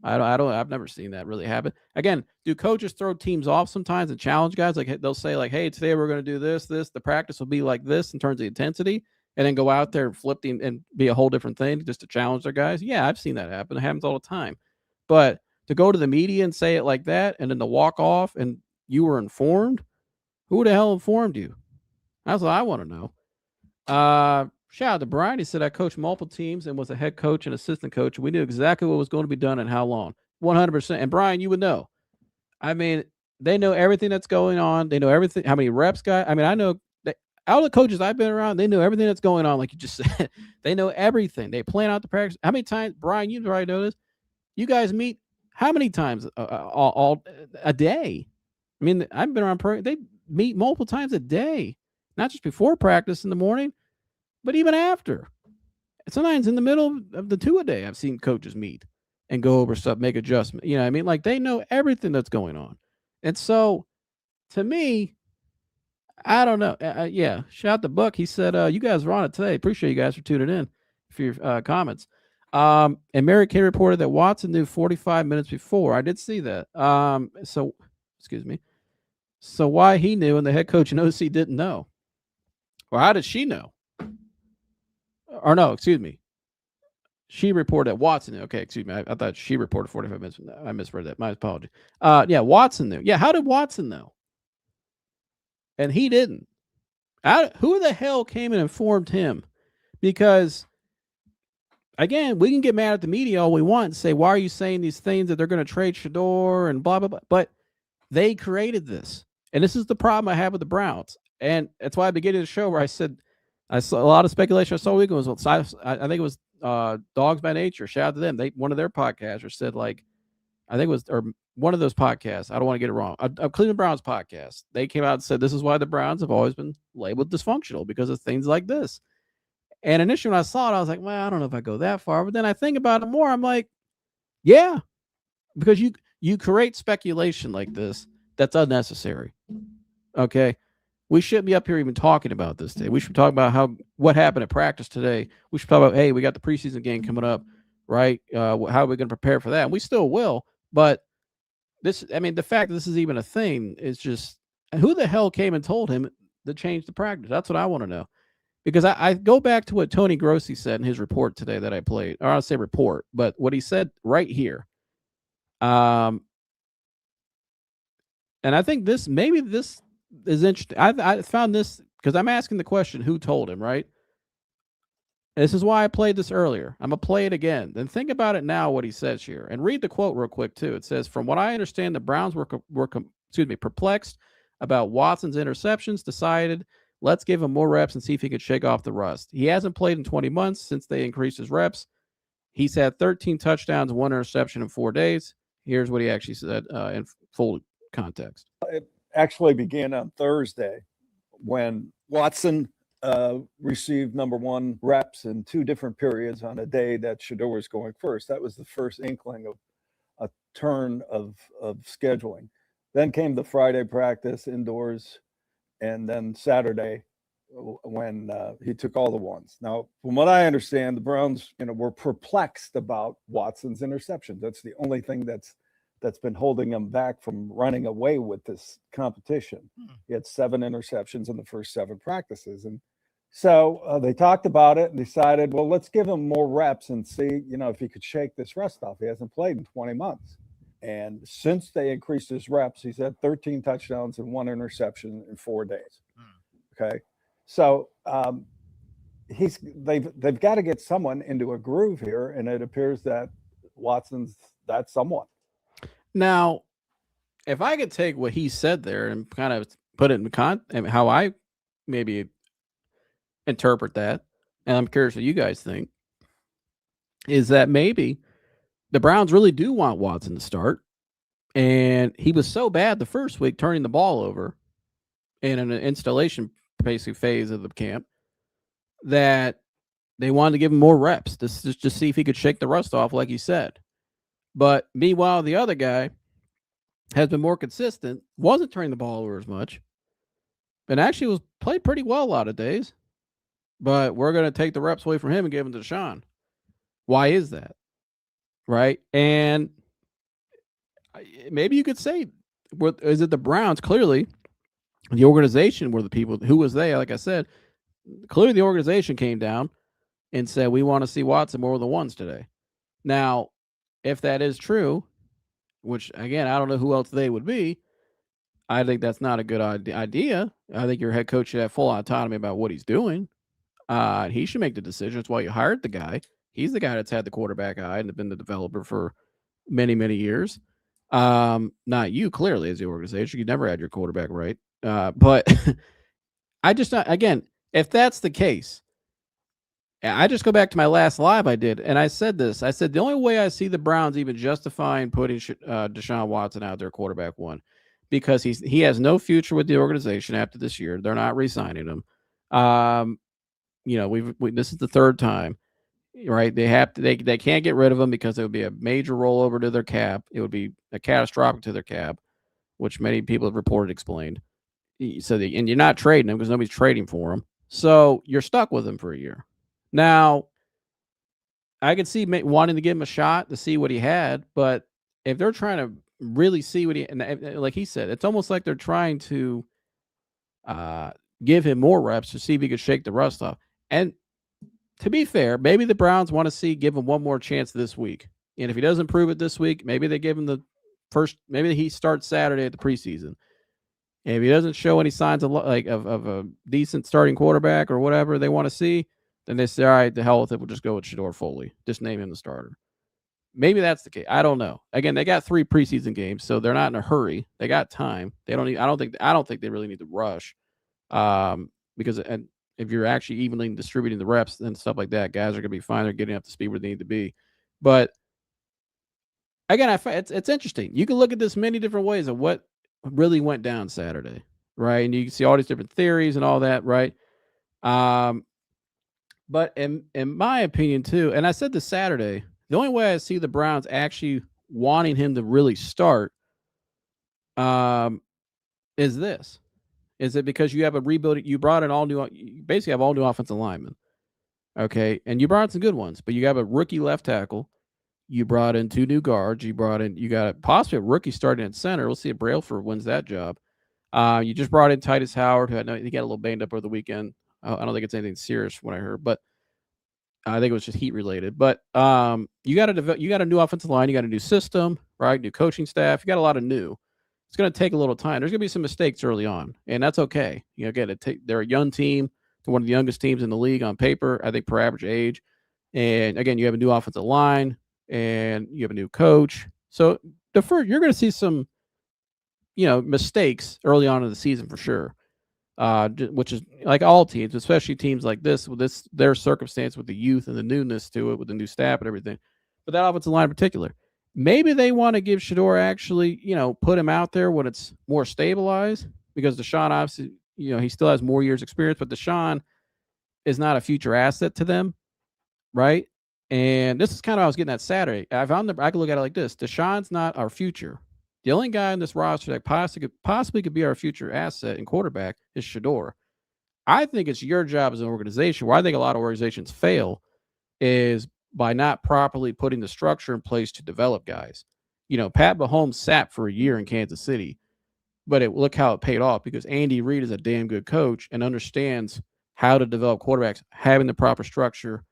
Speaker 1: I've never seen that really happen. Again, do coaches throw teams off sometimes and challenge guys? Like they'll say like, hey, today we're going to do this. The practice will be like this in terms of intensity, and then go out there and flip and be a whole different thing just to challenge their guys. Yeah, I've seen that happen. It happens all the time. But to go to the media and say it like that, and then to walk off and you were informed, who the hell informed you? That's what I want to know. Shout out to Brian. He said, I coached multiple teams and was a head coach and assistant coach. We knew exactly what was going to be done and how long. 100%. And Brian, you would know. I mean, they know everything that's going on. They know everything, how many reps guys. I mean, I know that all the coaches I've been around, they know everything that's going on, like you just said. They know everything. They plan out the practice. How many times, Brian, you've already noticed, you guys meet how many times all a day? I mean, I've been around, they meet multiple times a day, not just before practice in the morning, but even after. Sometimes in the middle of the two a day, I've seen coaches meet and go over stuff, make adjustments. You know what I mean? Like they know everything that's going on. And so to me, I don't know. Yeah. Shout out to Buck. He said, you guys were on it today. Appreciate you guys for tuning in for your comments. And Mary Kay reported that Watson knew 45 minutes before. I did see that. Excuse me. So why he knew and the head coach and OC didn't know? Or how did she know? Or no, excuse me. She reported that Watson knew. Okay, excuse me. I thought she reported 45 minutes. I misread that. My apology. Yeah, Watson knew. Yeah, how did Watson know? And he didn't. Who the hell came and informed him? Because, again, we can get mad at the media all we want and say, why are you saying these things that they're going to trade Shedeur and blah, blah, blah. But they created this. And this is the problem I have with the Browns. And that's why at the beginning of the show where I said, I saw a lot of speculation. I saw weekend was I think it was Dogs by Nature. Shout out to them. One of their podcasters said like, I think it was or one of those podcasts. I don't want to get it wrong. A Cleveland Browns podcast. They came out and said this is why the Browns have always been labeled dysfunctional because of things like this. And initially when I saw it, I was like, well, I don't know if I go that far. But then I think about it more. I'm like, yeah, because you create speculation like this that's unnecessary. Okay. We shouldn't be up here even talking about this today. We should talk about what happened at practice today. We should talk about, hey, we got the preseason game coming up, right? How are we going to prepare for that? And we still will. But the fact that this is even a thing is just, who the hell came and told him to change the practice? That's what I want to know. Because I go back to what Tony Grossi said in his report today that I played. Or I'll say report, but what he said right here. And I think this is interesting. I found this because I'm asking the question, who told him, right? This is why I played this earlier. I'm going to play it again. Then think about it now, what he says here. And read the quote real quick, too. It says, from what I understand, the Browns were perplexed about Watson's interceptions, decided, let's give him more reps and see if he could shake off the rust. He hasn't played in 20 months since they increased his reps. He's had 13 touchdowns, 1 interception in 4 days. Here's what he actually said in full context.
Speaker 7: It actually began on Thursday when Watson received number 1 reps in 2 different periods on a day that Shedeur was going first. That was the first inkling of a turn of scheduling. Then came the Friday practice indoors, and then Saturday when he took all the ones. Now, from what I understand, the Browns, were perplexed about Watson's interception. That's the only thing that's been holding him back from running away with this competition. He had 7 interceptions in the first 7 practices. And so they talked about it and decided, well, let's give him more reps and see, if he could shake this rust off. He hasn't played in 20 months. And since they increased his reps, he's had 13 touchdowns and 1 interception in 4 days. Okay. So they've got to get someone into a groove here. And it appears that Watson's that someone.
Speaker 1: Now, if I could take what he said there and kind of put it in how I maybe interpret that, and I'm curious what you guys think, is that maybe the Browns really do want Watson to start, and he was so bad the first week turning the ball over in an installation basically phase of the camp that they wanted to give him more reps to just see if he could shake the rust off, like he said. But meanwhile, the other guy has been more consistent, wasn't turning the ball over as much, and actually was played pretty well a lot of days. But we're going to take the reps away from him and give them to Deshaun. Why is that? Right? And maybe you could say, is it the Browns? Clearly, the organization were the people. Who was they? Like I said, clearly the organization came down and said, we want to see Watson more than once today. Now, if that is true, which, again, I don't know who else they would be, I think that's not a good idea. I think your head coach should have full autonomy about what he's doing. He should make the decision. That's why you hired the guy. He's the guy that's had the quarterback eye and been the developer for many, many years. Not you, clearly, as the organization. You never had your quarterback right. But I just, again, if that's the case, I just go back to my last live I did, and I said this. I said the only way I see the Browns even justifying putting Deshaun Watson out there quarterback 1, because he has no future with the organization after this year. They're not re-signing him. This is the 3rd time, right? They can't get rid of him because it would be a major rollover to their cap. It would be a catastrophic to their cap, which many people have reported explained. So and you're not trading him because nobody's trading for him. So you're stuck with him for a year. Now, I could see wanting to give him a shot to see what he had, but if they're trying to really see what and like he said, it's almost like they're trying to give him more reps to see if he could shake the rust off. And to be fair, maybe the Browns want to give him one more chance this week. And if he doesn't prove it this week, maybe they give him maybe he starts Saturday at the preseason. And if he doesn't show any signs of a decent starting quarterback or whatever they want to see, then they say, all right, the hell with it. We'll just go with Shedeur Foley. Just name him the starter. Maybe that's the case. I don't know. Again, they got 3 preseason games, so they're not in a hurry. They got time. They don't need. I don't think they really need to rush, because if you're actually evenly distributing the reps and stuff like that, guys are going to be fine. They're getting up to speed where they need to be. But again, it's interesting. You can look at this many different ways of what really went down Saturday, right? And you can see all these different theories and all that, right? But in my opinion, too, and I said this Saturday, the only way I see the Browns actually wanting him to really start is this. Is it because you have a rebuild? You brought in you basically have all new offensive linemen. Okay. And you brought in some good ones, but you got a rookie left tackle. You brought in 2 new guards. You got possibly a rookie starting at center. We'll see if Brailford wins that job. You just brought in Titus Howard, who he got a little banged up over the weekend. I don't think it's anything serious from what I heard, but I think it was just heat related. But you got a new offensive line. You got a new system, right? New coaching staff. You got a lot of new. It's going to take a little time. There's going to be some mistakes early on, and that's okay. Again, they're a young team. They're one of the youngest teams in the league on paper, I think, per average age. And again, you have a new offensive line, and you have a new coach. So you're going to see some, mistakes early on in the season for sure. which is like all teams, especially teams like this with their circumstance with the youth and the newness to it with the new staff and everything. But that offensive line in particular, maybe they want to give Shedeur actually, put him out there when it's more stabilized because Deshaun obviously, he still has more years experience, but Deshaun is not a future asset to them, right? And this is kind of what I was getting at Saturday. I could look at it like this: Deshaun's not our future. The only guy in this roster that possibly could be our future asset and quarterback is Shedeur. I think it's your job as an organization, where I think a lot of organizations fail, is by not properly putting the structure in place to develop guys. Pat Mahomes sat for a year in Kansas City, but look how it paid off because Andy Reid is a damn good coach and understands how to develop quarterbacks, having the proper structure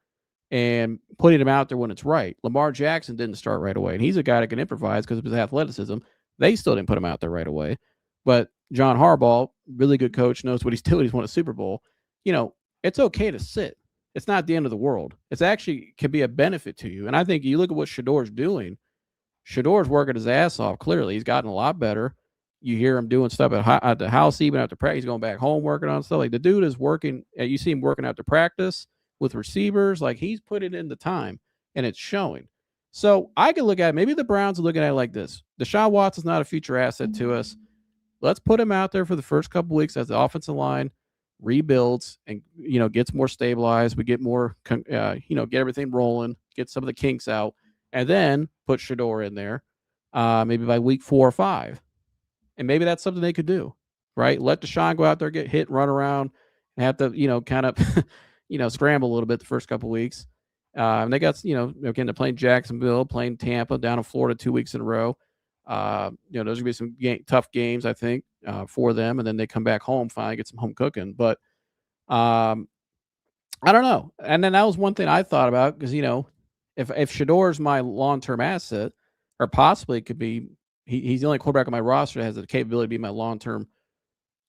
Speaker 1: and putting him out there when it's right. Lamar Jackson didn't start right away, and he's a guy that can improvise because of his athleticism. They still didn't put him out there right away. But John Harbaugh, really good coach, knows what he's doing. He's won a Super Bowl. It's okay to sit. It's not the end of the world. It's actually can be a benefit to you. And I think you look at what Shedeur's doing. Shedeur's working his ass off. Clearly, he's gotten a lot better. You hear him doing stuff at the house, even after practice. He's going back home working on stuff. Like the dude is working. You see him working after practice with receivers. Like he's putting in the time, and it's showing. So I could look at it. Maybe the Browns are looking at it like this: Deshaun Watson's not a future asset to us. Let's put him out there for the first couple weeks as the offensive line rebuilds and gets more stabilized. We get more get everything rolling, get some of the kinks out, and then put Shedeur in there maybe by week 4 or 5. And maybe that's something they could do, right? Let Deshaun go out there, get hit, run around, and have to kind of scramble a little bit the first couple weeks. And they got again, they're playing Jacksonville, playing Tampa, down in Florida 2 weeks in a row. Those are going to be some tough games, I think, for them. And then they come back home, finally get some home cooking. But I don't know. And then that was one thing I thought about because, if Shedeur is my long-term asset, or possibly it could be, he's the only quarterback on my roster that has the capability to be my long-term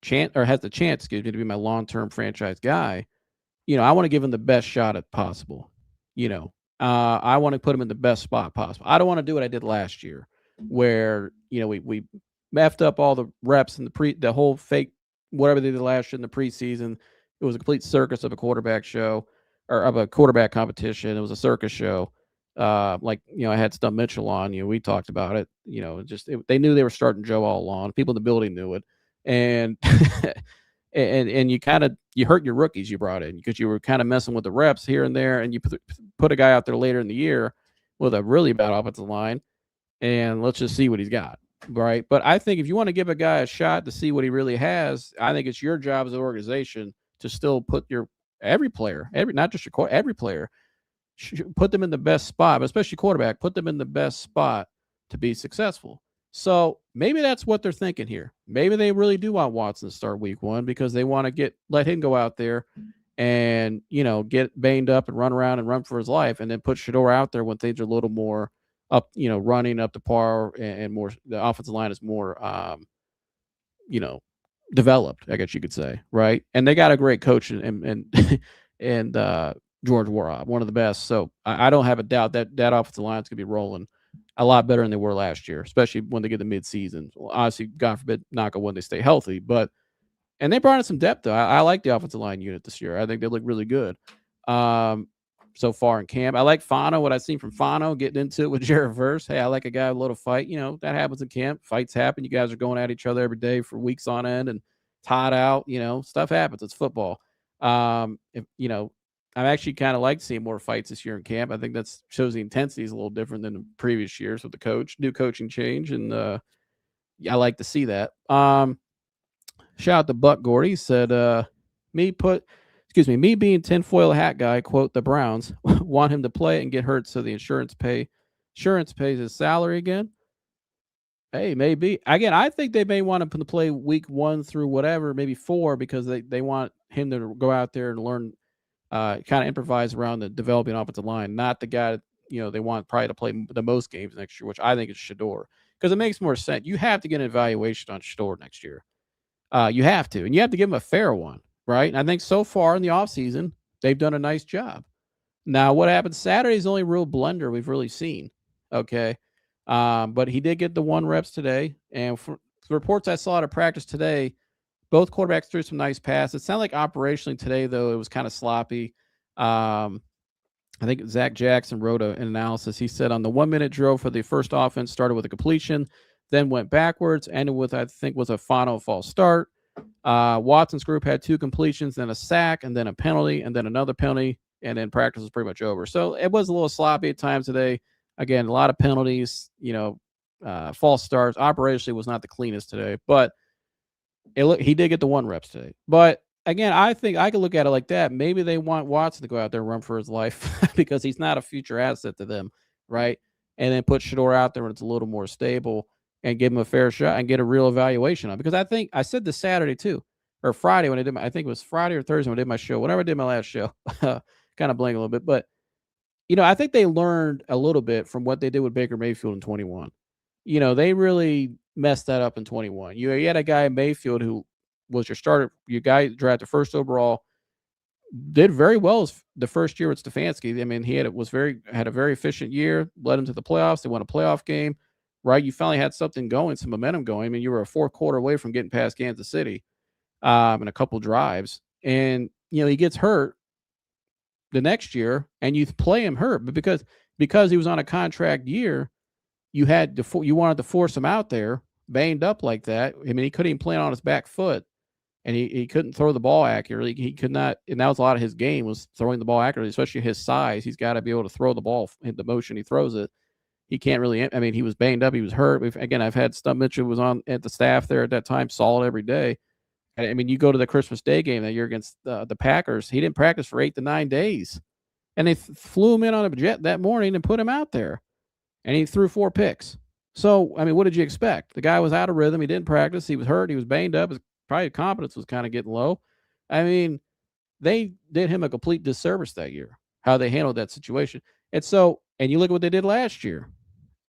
Speaker 1: chance, or has the chance, to be my long-term franchise guy. I want to give him the best shot at possible. I want to put him in the best spot possible. I don't want to do what I did last year, where we messed up all the reps and the whole fake whatever they did last year in the preseason. It was a complete circus of a quarterback show, or of a quarterback competition. It was a circus show. I had Stump Mitchell on. We talked about it. They knew they were starting Joe all along. People in the building knew it, and and you hurt your rookies you brought in because you were kind of messing with the reps here and there, and you put a guy out there later in the year with a really bad offensive line. And let's just see what he's got, right? But I think if you want to give a guy a shot to see what he really has, I think it's your job as an organization to still put every player, not just your every player, put them in the best spot, but especially quarterback, put them in the best spot to be successful. So maybe that's what they're thinking here. Maybe they really do want Watson to start week 1 because they want to let him go out there and, get banged up and run around and run for his life, and then put Shedeur out there when things are a little more up, running up to par, and more, the offensive line is more, developed, I guess you could say, right? And they got a great coach and George Warhol, one of the best. So I don't have a doubt that offensive line is going to be rolling a lot better than they were last year, especially when they get to midseason. Well, obviously, God forbid, knock on wood, they stay healthy, and they brought in some depth, though. I like the offensive line unit this year. I think they look really good. So far in camp. I like Fano, what I've seen from Fano, getting into it with Jared Verse. Hey, I like a guy with a little fight. That happens in camp. Fights happen. You guys are going at each other every day for weeks on end, and it's hot out. Stuff happens. It's football. I'm actually kind of like seeing more fights this year in camp. I think that shows the intensity is a little different than the previous years with the new coaching change, and I like to see that. Shout out to Buck Gordy. He said, me being tinfoil hat guy, quote, the Browns want him to play and get hurt so the insurance pays his salary again. Hey, maybe. Again, I think they may want him to play week 1 through whatever, maybe 4, because they want him to go out there and learn, kind of improvise around the developing offensive line, not the guy they want probably to play the most games next year, which I think is Shedeur, because it makes more sense. You have to get an evaluation on Shedeur next year. You have to, and you have to give him a fair one. Right. And I think so far in the offseason, they've done a nice job. Now, what happened Saturday is the only real blunder we've really seen. Okay. But he did get the 1 reps today. And for the reports I saw at practice today, both quarterbacks threw some nice passes. It sounded like operationally today, though, it was kind of sloppy. I think Zach Jackson wrote an analysis. He said on the 1 minute drill for the first offense started with a completion, then went backwards, ended with, I think, was a final false start. Watson's group had 2 completions, then a sack, and then a penalty, and then another penalty, and then practice was pretty much over. So it was a little sloppy at times today. Again, a lot of penalties, false starts. Operationally was not the cleanest today, but he did get the 1 reps today. But again, I think I could look at it like that. Maybe they want Watson to go out there and run for his life because he's not a future asset to them, right? And then put Shedeur out there when it's a little more stable and give him a fair shot and get a real evaluation on. Because I think I said this Saturday too, or Friday when I did I think it was Friday or Thursday when I did my show. Whenever I did my last show, kind of blank a little bit, but I think they learned a little bit from what they did with Baker Mayfield in 21. They really messed that up in 21. You had a guy in Mayfield who was your starter, your guy drafted first overall, did very well the first year with Stefanski. I mean, he had a very efficient year, led him to the playoffs. They won a playoff game, right? You finally had something going, some momentum going. I mean, you were a 4th quarter away from getting past Kansas City in a couple drives. And, he gets hurt the next year and you play him hurt, but because he was on a contract year, you wanted to force him out there banged up like that. I mean, he couldn't even play on his back foot. And he couldn't throw the ball accurately. He could not, and that was a lot of his game was throwing the ball accurately, especially his size. He's got to be able to throw the ball in the motion he throws it. He can't really. I mean, he was banged up. He was hurt. Again, I've had Stump Mitchell was on at the staff there at that time, solid every day. I mean, you go to the Christmas Day game that year against the Packers. He didn't practice for 8 to 9 days, and they flew him in on a jet that morning and put him out there, and he threw 4 picks. So, I mean, what did you expect? The guy was out of rhythm. He didn't practice. He was hurt. He was banged up. Probably confidence was kind of getting low. I mean, they did him a complete disservice that year, how they handled that situation. And you look at what they did last year,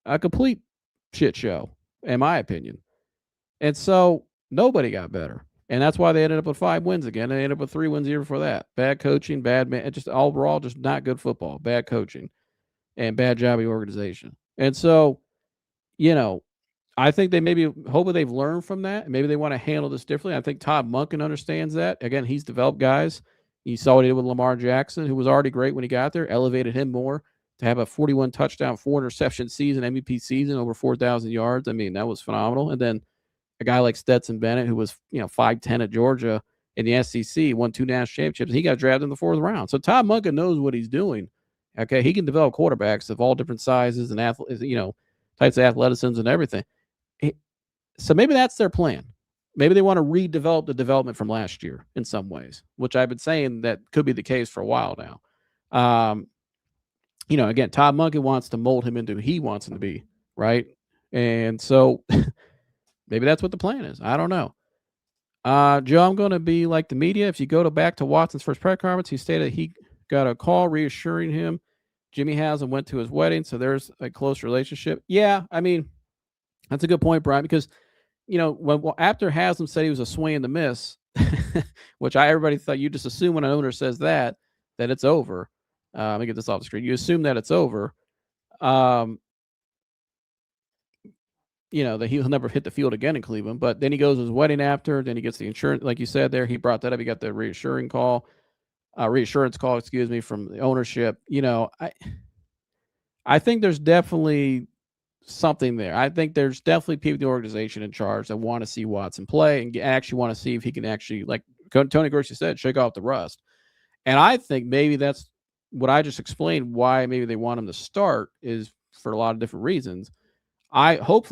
Speaker 1: a complete shit show, in my opinion. And so nobody got better. And that's why they ended up with 5 wins again. They ended up with 3 wins the year before that. Bad coaching, bad man, just overall, just not good football, bad coaching, and bad job of the organization. And so, I think hopefully they've learned from that. Maybe they want to handle this differently. I think Todd Monken understands that. Again, he's developed guys. You saw what he did with Lamar Jackson, who was already great when he got there, elevated him more to have a 41 touchdown, 4 interception season, MVP season, over 4,000 yards. I mean, that was phenomenal. And then a guy like Stetson Bennett, who was 5'10" at Georgia in the SEC, won 2 national championships. He got drafted in the 4th round. So Todd Monken knows what he's doing. Okay, he can develop quarterbacks of all different sizes and types of athleticism and everything. So maybe that's their plan. Maybe they want to redevelop the development from last year in some ways, which I've been saying that could be the case for a while now. Again, Todd Monken wants to mold him into who he wants him to be, right? And so maybe that's what the plan is. I don't know. Joe, I'm going to be like the media. If you go back to Watson's first press conference, he stated he got a call reassuring him Jimmy Haslam went to his wedding, so there's a close relationship. Yeah, I mean, that's a good point, Brian, because after Haslam said he was a swing and a miss, which everybody thought, you just assume when an owner says that it's over. Let me get this off the screen. You assume that it's over. That he'll never hit the field again in Cleveland. But then he goes to his wedding after. Then he gets the insurance, like you said there. He brought that up. He got the reassurance call, from the ownership. I think there's definitely something there. I think there's definitely people in the organization in charge that want to see Watson play and actually want to see if he can actually, like Tony Grossi said, shake off the rust. And I think maybe that's what I just explained, why maybe they want him to start, is for a lot of different reasons. I don't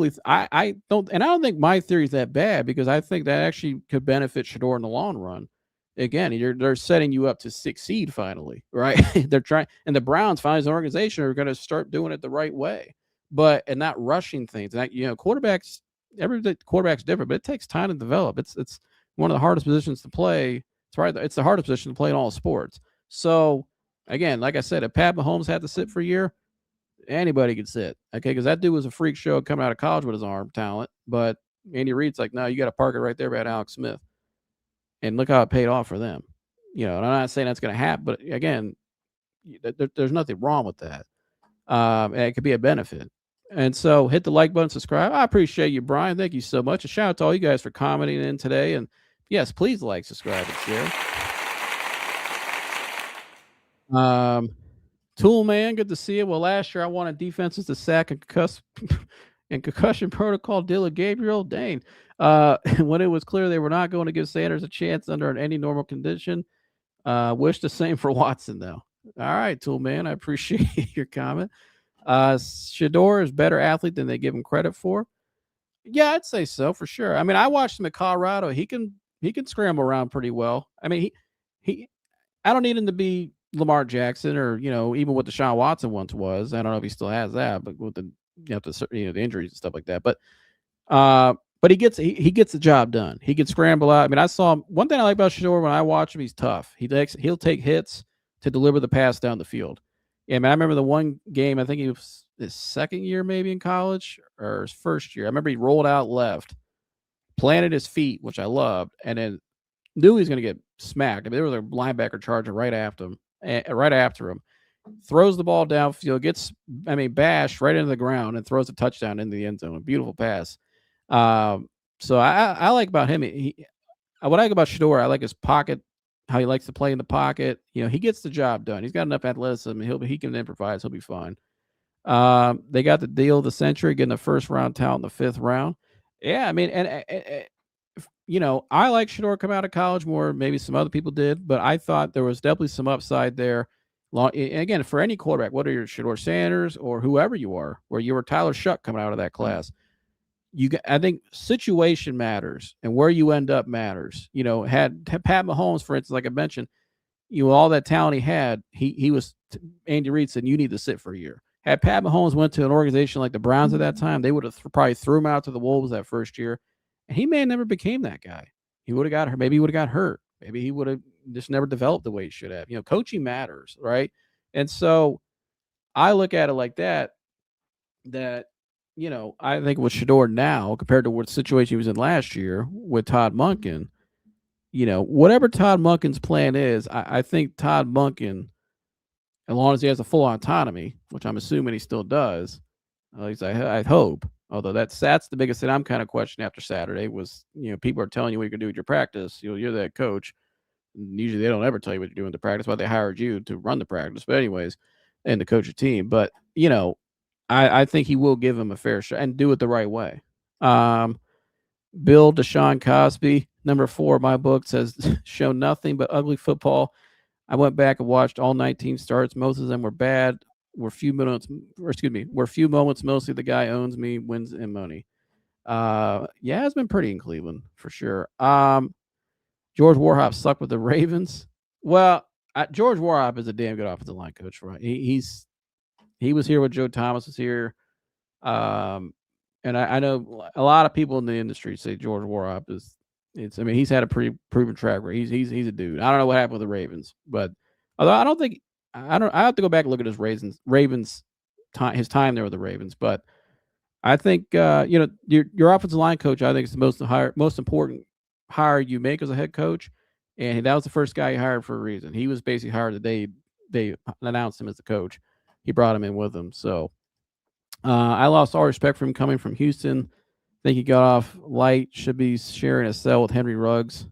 Speaker 1: think my theory is that bad, because I think that actually could benefit Shedeur in the long run. Again, they're setting you up to succeed finally, right? They're trying, and the Browns finally as an organization are going to start doing it the right way, and not rushing things. And quarterbacks, every quarterback's different, but it takes time to develop. It's one of the hardest positions to play. It's the hardest position to play in all sports. So again, like I said, if Pat Mahomes had to sit for a year, anybody could sit, okay? Because that dude was a freak show coming out of college with his arm talent. But Andy Reid's like, no, you got to park it right there by Alex Smith. And look how it paid off for them. And I'm not saying that's going to happen, but again, there's nothing wrong with that. And it could be a benefit. And so hit the like button, subscribe. I appreciate you, Brian. Thank you so much. A shout out to all you guys for commenting in today. And, Yes, please like, subscribe, and share. Tool Man, good to see you. Well, last year I wanted defenses to sack and concussion protocol. Dylan Gabriel, dang. When it was clear they were not going to give Sanders a chance under any normal condition. Wish the same for Watson, though. All right, Tool Man, I appreciate your comment. Shedeur is better athlete than they give him credit for. Yeah, I'd say so for sure. I mean, I watched him at Colorado. He can scramble around pretty well. I mean, he I don't need him to be Lamar Jackson or, even what Deshaun Watson once was. I don't know if he still has that, but with the the injuries and stuff like that. But he gets the job done. He can scramble out. I mean, I saw him. One thing I like about Shedeur when I watch him, he's tough. He'll take hits to deliver the pass down the field. Yeah, I mean, I remember the one game, I think he was his second year maybe in college or his first year. I remember he rolled out left, planted his feet, which I loved, and then knew he was going to get smacked. I mean, there was a linebacker charging right after him, throws the ball downfield, gets, bashed right into the ground and throws a touchdown into the end zone. A beautiful pass. So I like about him. What I like about Shedeur, I like his pocket, how he likes to play in the pocket. He gets the job done. He's got enough athleticism. He can improvise. He'll be fine. They got the deal of the century, getting the first round talent in the 5th round. Yeah, I mean, and I like Shedeur come out of college more. Maybe some other people did, but I thought there was definitely some upside there. Again, for any quarterback, whether you're Shedeur Sanders or whoever you are, where you were Tyler Shuck coming out of that class, I think situation matters and where you end up matters. Had Pat Mahomes, for instance, like I mentioned, all that talent he had, he was, Andy Reid said, you need to sit for a year. Had Pat Mahomes went to an organization like the Browns at that time, they would have probably threw him out to the Wolves that first year. And he may have never became that guy. He would have got hurt. Maybe he would have got hurt. Maybe he would have just never developed the way he should have. Coaching matters, right? And so I look at it like that, I think with Shedeur now compared to what situation he was in last year with Todd Monken, whatever Todd Monken's plan is, I think Todd Monken, as long as he has a full autonomy, which I'm assuming he still does, at least I hope. Although that's the biggest thing I'm kind of questioning after Saturday was, people are telling you what you can do with your practice. You're that coach. Usually they don't ever tell you what you're doing with the practice, but they hired you to run the practice. But anyways, and to coach a team. But, I think he will give him a fair shot and do it the right way. Bill Deshaun Cosby, number 4 of my book, says, show nothing but ugly football. I went back and watched all 19 starts. Most of them were bad. Were few moments, mostly the guy owns me, wins and money. It's been pretty in Cleveland for sure. George Warhop sucked with the Ravens. Well, George Warhop is a damn good offensive line coach, right? He was here when Joe Thomas was here. And I know a lot of people in the industry say George Warhop he's had a pretty proven track record. He's a dude. I don't know what happened with the Ravens, but although I have to go back and look at his Ravens time, his time there with the Ravens. But I think your offensive line coach, I think, is the most important hire you make as a head coach, and that was the first guy he hired for a reason. He was basically hired the day they announced him as the coach. He brought him in with him. So I lost all respect for him coming from Houston. I think he got off light. Should be sharing a cell with Henry Ruggs,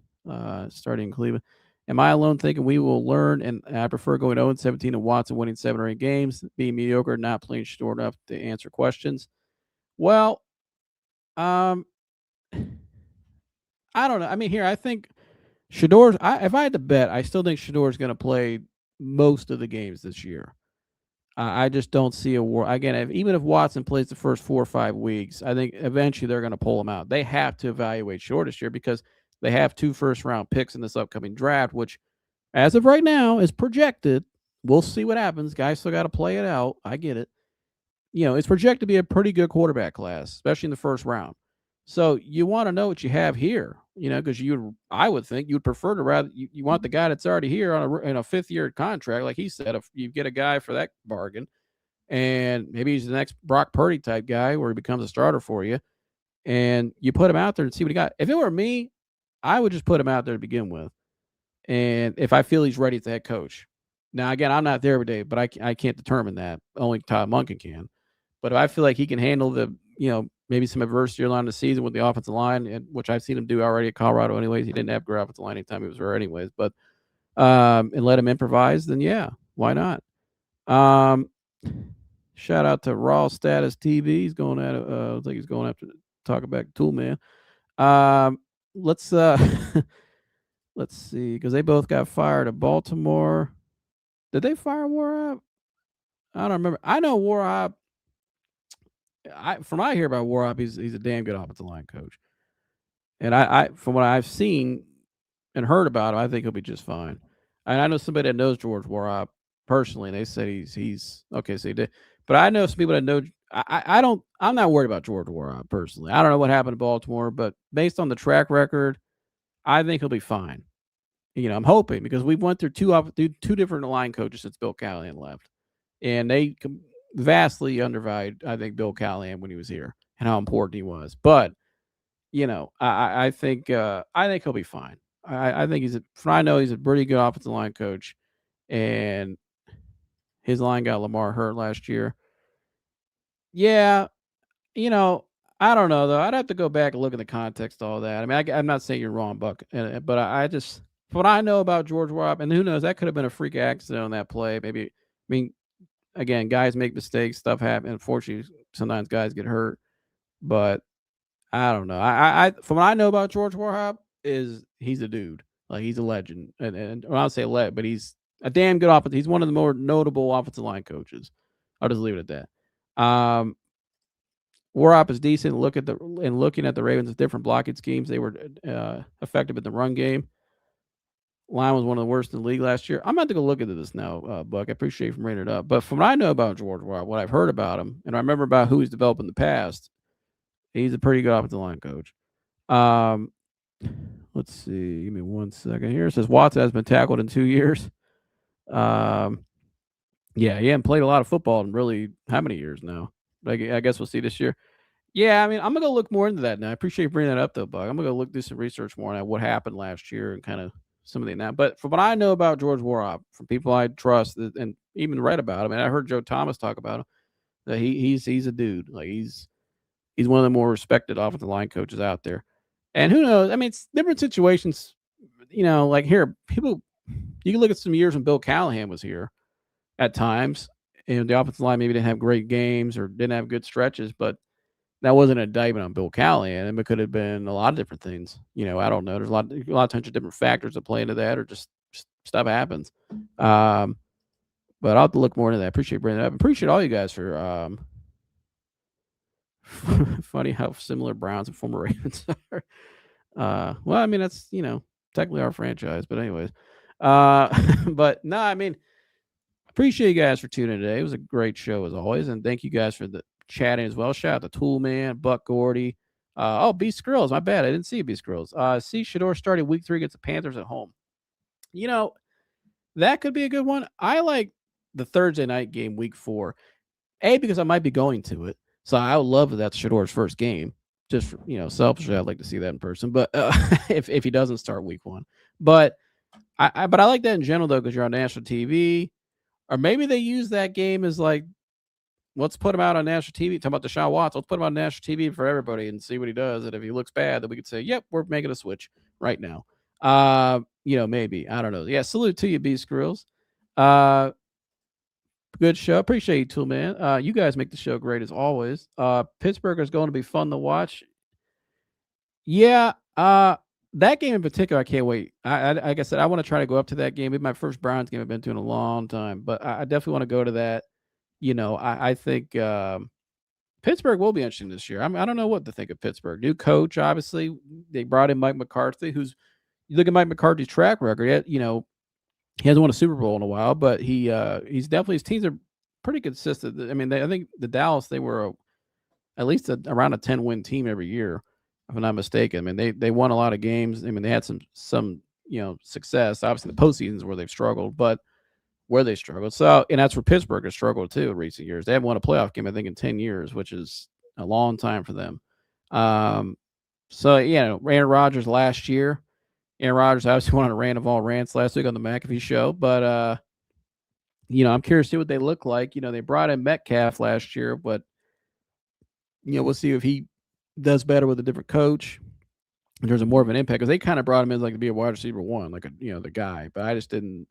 Speaker 1: starting in Cleveland. Am I alone thinking we will learn? And I prefer going 0-17 and Watson winning 7 or 8 games, being mediocre, not playing short enough to answer questions. Well, I don't know. I mean, I think Shedeur. If I had to bet, I still think Shedeur is going to play most of the games this year. I just don't see a war. Again, even if Watson plays the first 4 or 5 weeks, I think eventually they're going to pull him out. They have to evaluate Shedeur this year because they have 2 first-round picks in this upcoming draft, which, as of right now, is projected. We'll see what happens. Guys still got to play it out. I get it. It's projected to be a pretty good quarterback class, especially in the first round. So you want to know what you have here, because I would think you'd prefer to you want the guy that's already here on a 5th-year contract, like he said. If you get a guy for that bargain, and maybe he's the next Brock Purdy type guy where he becomes a starter for you, and you put him out there and see what he got. If it were me, I would just put him out there to begin with, and if I feel he's ready as the head coach. Now, again, I'm not there every day, but I can't determine that. Only Todd Monken can. But if I feel like he can handle the maybe some adversity early on in the season with the offensive line, which I've seen him do already at Colorado anyways. He didn't have great offensive line anytime he was there anyways, but and let him improvise, then yeah, why not? Shout out to Raw Status TV. He's going at I think he's going after talk about Tool Man. Let's let's see, because they both got fired at Baltimore. Did they fire Warhop? I don't remember. I know Warhop. From what I hear about Warhop, he's a damn good offensive line coach. And I from what I've seen and heard about him, I think he'll be just fine. And I know somebody that knows George Warhop personally, and they said he's okay. So he did, but I know some people that know. I'm not worried about George Warhop personally. I don't know what happened to Baltimore, but based on the track record, I think he'll be fine. I'm hoping, because we went through two different line coaches since Bill Callahan left, and they vastly undervalued, I think, Bill Callahan when he was here and how important he was. But I think he'll be fine. I think I know he's a pretty good offensive line coach, and his line got Lamar hurt last year. Yeah, I don't know though. I'd have to go back and look at the context of all that. I mean, I'm not saying you're wrong, Buck, but I just, what I know about George Warhop, and who knows, that could have been a freak accident on that play. Maybe, I mean, again, guys make mistakes, stuff happens. Unfortunately, sometimes guys get hurt, but I don't know. I from what I know about George Warhop is he's a dude. Like, he's a legend, and well, I'll say legend, but he's a damn good offensive. He's one of the more notable offensive line coaches. I'll just leave it at that. Warhop is decent. Looking at the Ravens' different blocking schemes, they were effective in the run game. Line was one of the worst in the league last year. I'm about to go look into this now, Buck. I appreciate you for bringing it up. But from what I know about George Warhop, what I've heard about him, and I remember about who he's developed in the past, he's a pretty good offensive line coach. Let's see. Give me 1 second here. It says Watson has been tackled in 2 years. Yeah, he hasn't played a lot of football in really how many years now? I guess we'll see this year. Yeah, I mean, I'm gonna go look more into that now. I appreciate you bringing that up, though, Buck. I'm gonna go do some research more on what happened last year and kind of some of the now. But from what I know about George Warhop, from people I trust and even read about him, and I heard Joe Thomas talk about him, that he's a dude. Like, he's one of the more respected offensive line coaches out there. And who knows? I mean, it's different situations. Like here, you can look at some years when Bill Callahan was here at times, and the offensive line maybe didn't have great games or didn't have good stretches, but that wasn't an indictment on Bill Callahan, and it could have been a lot of different things. I don't know. There's a lot of times different factors that play into that, or just stuff happens. But I'll have to look more into that. Appreciate bringing it up. Appreciate all you guys for funny how similar Browns and former Ravens are. Well, I mean, that's technically our franchise, but anyways. But no, I mean, appreciate you guys for tuning in today. It was a great show as always, and thank you guys for the chatting as well. Shout out to Tool Man, Buck Gordy. B Skrills, my bad, I didn't see B Skrills. See Shedeur starting week 3 against the Panthers at home. That could be a good one. I like the Thursday night game week 4. Because I might be going to it. So I would love that that's Shedeur's first game. Just selfishly, I'd like to see that in person. But if he doesn't start week 1, but I like that in general though, because you're on national TV, or maybe they use that game as like, let's put him out on national TV. Talking about Deshaun Watson, let's put him on national TV for everybody and see what he does. And if he looks bad, then we could say, yep, we're making a switch right now. Maybe, I don't know. Yeah, salute to you, B Skrills. Good show. Appreciate you, Tool Man. You guys make the show great as always. Pittsburgh is going to be fun to watch. Yeah. That game in particular, I can't wait. Like I said, I want to try to go up to that game. It's my first Browns game I've been to in a long time, but I definitely want to go to that. I think Pittsburgh will be interesting this year. I don't know what to think of Pittsburgh. New coach, obviously. They brought in Mike McCarthy, you look at Mike McCarthy's track record. He hasn't won a Super Bowl in a while, but he's definitely, his teams are pretty consistent. I mean, I think the Dallas, they were at least around a 10-win team every year, if I'm not mistaken. I mean, they won a lot of games. I mean, they had some success. Obviously, the postseasons where they've struggled, but where they struggled. So, and that's where Pittsburgh has struggled too in recent years. They haven't won a playoff game, I think, in 10 years, which is a long time for them. So, Aaron Rodgers last year. Aaron Rodgers obviously went on a rant of all rants last week on the McAfee show, but I'm curious to see what they look like. They brought in Metcalf last year, but we'll see if he does better with a different coach in terms of more of an impact, because they kind of brought him in like to be a wide receiver one, like the guy. But I didn't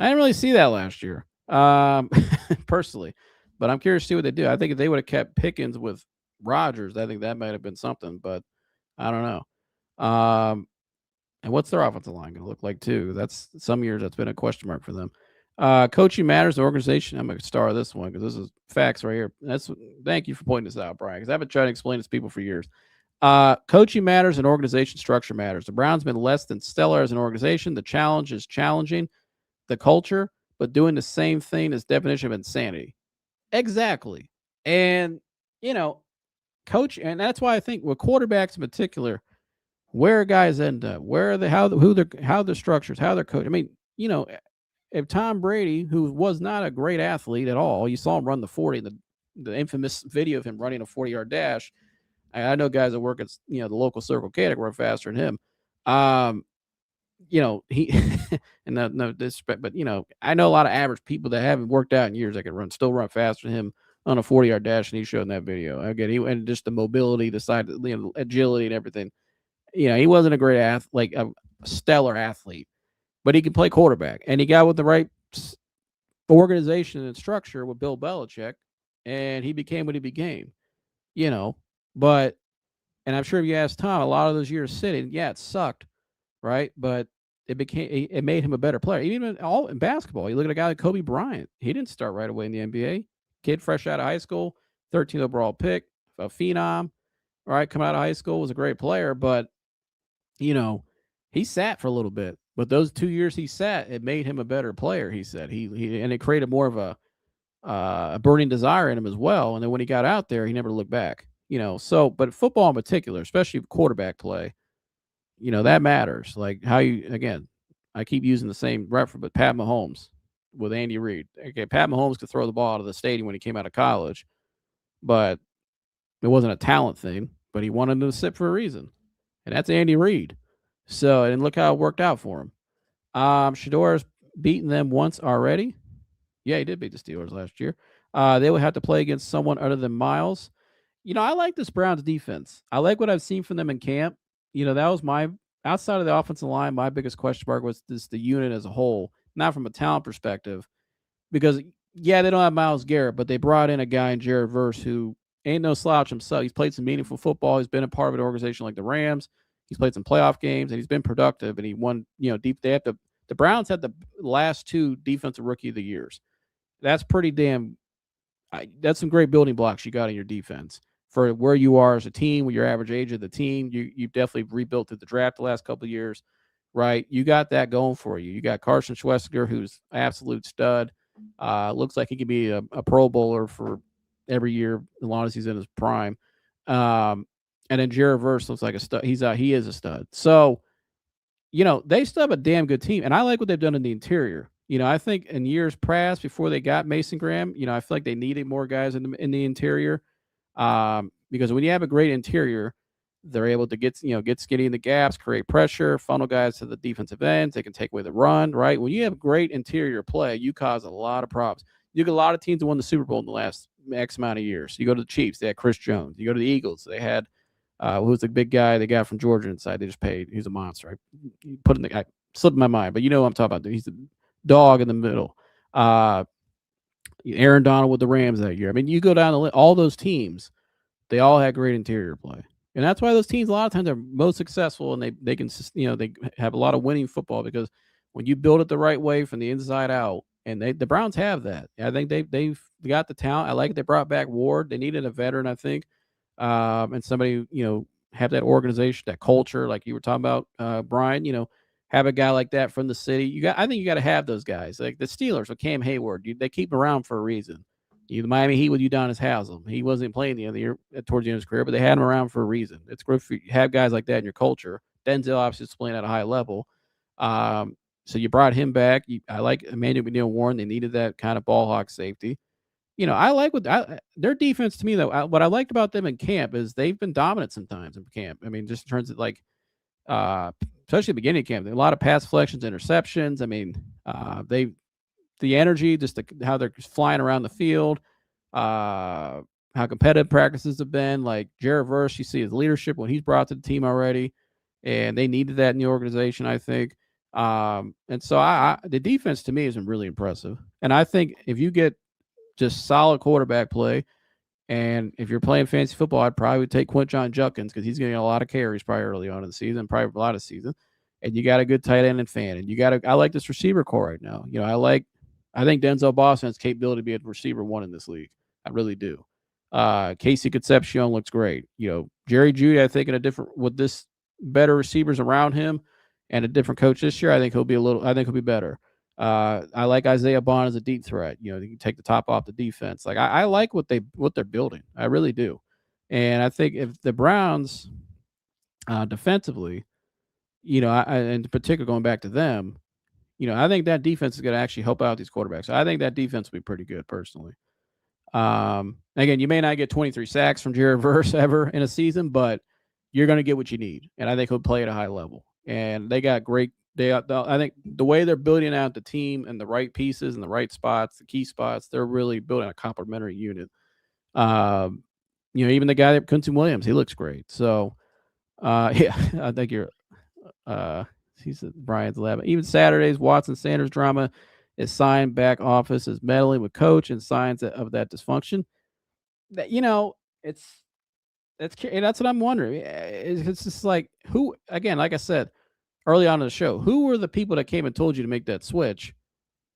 Speaker 1: really see that last year, personally. But I'm curious to see what they do. I think if they would have kept Pickens with Rodgers, I think that might have been something. But I don't know. And what's their offensive line going to look like too? That's some years that's been a question mark for them. Coaching matters. The organization. I'm going to star this one because this is facts right here. Thank you for pointing this out, Brian, because I've been trying to explain this to people for years. Coaching matters and organization structure matters. The Browns have been less than stellar as an organization. The challenge is challenging the culture, but doing the same thing is definition of insanity. Exactly. And, coach, and that's why I think with quarterbacks in particular, where guys end up, where are they, how their structures, how they're coached. I mean, if Tom Brady, who was not a great athlete at all, you saw him run the 40, the infamous video of him running a 40-yard dash. I know guys that work at the local Circle K that run faster than him. He and no disrespect, but I know a lot of average people that haven't worked out in years that can still run faster than him on a 40-yard dash, and he showed in that video. Again, and just the mobility, the side, agility, and everything. He wasn't a great like a stellar athlete, but he could play quarterback, and he got with the right organization and structure with Bill Belichick, and he became what he became. But, and I'm sure if you ask Tom, a lot of those years sitting, yeah, it sucked, right? But it made him a better player. Even in basketball, you look at a guy like Kobe Bryant. He didn't start right away in the NBA. Kid fresh out of high school, 13th overall pick, a phenom, right? Come out of high school, was a great player, but he sat for a little bit. But those 2 years he sat, it made him a better player. He said and it created more of a burning desire in him as well. And then when he got out there, he never looked back. But football in particular, especially quarterback play, that matters. Like how I keep using the same reference, but Pat Mahomes with Andy Reid. Okay, Pat Mahomes could throw the ball out of the stadium when he came out of college, but it wasn't a talent thing. But he wanted to sit for a reason, and that's Andy Reid. So, and look how it worked out for him. Shedeur's beaten them once already. Yeah, he did beat the Steelers last year. They would have to play against someone other than Miles. I like this Browns defense. I like what I've seen from them in camp. That was outside of the offensive line, my biggest question mark was the unit as a whole, not from a talent perspective, because they don't have Myles Garrett, but they brought in a guy in Jared Verse who ain't no slouch himself. He's played some meaningful football. He's been a part of an organization like the Rams. He's played some playoff games, and he's been productive, and he won, deep. The Browns had the last 2 defensive rookie of the years. That's pretty damn that's some great building blocks you got in your defense for where you are as a team, with your average age of the team. You've definitely rebuilt through the draft the last couple of years, right? You got that going for you. You got Carson Schwester, who's absolute stud. Looks like he could be a Pro Bowler for every year as long as he's in his prime. And then Jared Verse looks like a stud. He is a stud. So, they still have a damn good team, and I like what they've done in the interior. I think in years past, before they got Mason Graham, I feel like they needed more guys in the interior. Because when you have a great interior, they're able to get skinny in the gaps, create pressure, funnel guys to the defensive ends. They can take away the run, right? When you have great interior play, you cause a lot of problems. You get a lot of teams that won the Super Bowl in the last X amount of years. You go to the Chiefs, they had Chris Jones. You go to the Eagles, they had who's the big guy they got from Georgia inside. They just paid. He's a monster. I slipped my mind, but you know what I'm talking about. He's the dog in the middle. Aaron Donald with the Rams that year. I mean, you go down the list, all those teams, they all had great interior play. And that's why those teams a lot of times are most successful, and they can, they have a lot of winning football, because when you build it the right way from the inside out, and the Browns have that. I think they've got the talent. I like it. They brought back Ward. They needed a veteran, I think. And somebody, have that organization, that culture, like you were talking about, Brian, have a guy like that from the city. I think you got to have those guys. Like the Steelers with Cam Hayward, they keep him around for a reason. The Miami Heat with Udonis Haslem. He wasn't playing the end of the year towards the end of his career, but they had him around for a reason. It's good for you to have guys like that in your culture. Denzel obviously is playing at a high level. So you brought him back. I like Emmanuel McNeil-Warren. They needed that kind of ball hawk safety. I like their defense to me, though. What I liked about them in camp is they've been dominant sometimes in camp. I mean, just in terms of especially the beginning of camp, a lot of pass deflections, interceptions. I mean, the energy, just how they're flying around the field, how how competitive practices have been. Like Jared Verse, you see his leadership, what he's brought to the team already, and they needed that in the organization, I think. And so the defense to me has been really impressive. And I think if you get just solid quarterback play, and if you're playing fantasy football, I'd probably take Quinton Judkins because he's getting a lot of carries probably early on in the season, probably a lot of season. And you got a good tight end and fan, and I like this receiver core right now. I think Denzel Boston has capability to be a receiver one in this league. I really do. Casey Concepcion looks great. Jerry Jeudy, I think with this better receivers around him and a different coach this year, I think he'll be better. I like Isaiah Bond as a deep threat. You can take the top off the defense. Like I like what they're building. I really do. And I think if the Browns defensively, in particular going back to them, I think that defense is going to actually help out these quarterbacks. I think that defense will be pretty good personally. Again, you may not get 23 sacks from Jared Verse ever in a season, but you're going to get what you need. And I think he'll play at a high level. And they got great. I think the way they're building out the team and the right pieces and the right spots, the key spots, they're really building a complementary unit. Even the guy that Quincy Williams, he looks great. So, yeah, I think he's at Brian's lab. Even Saturday's Watson Sanders drama is sign back office is meddling with coach and signs of that dysfunction. That that's what I'm wondering. It's just like who, again, like I said early on in the show, who were the people that came and told you to make that switch?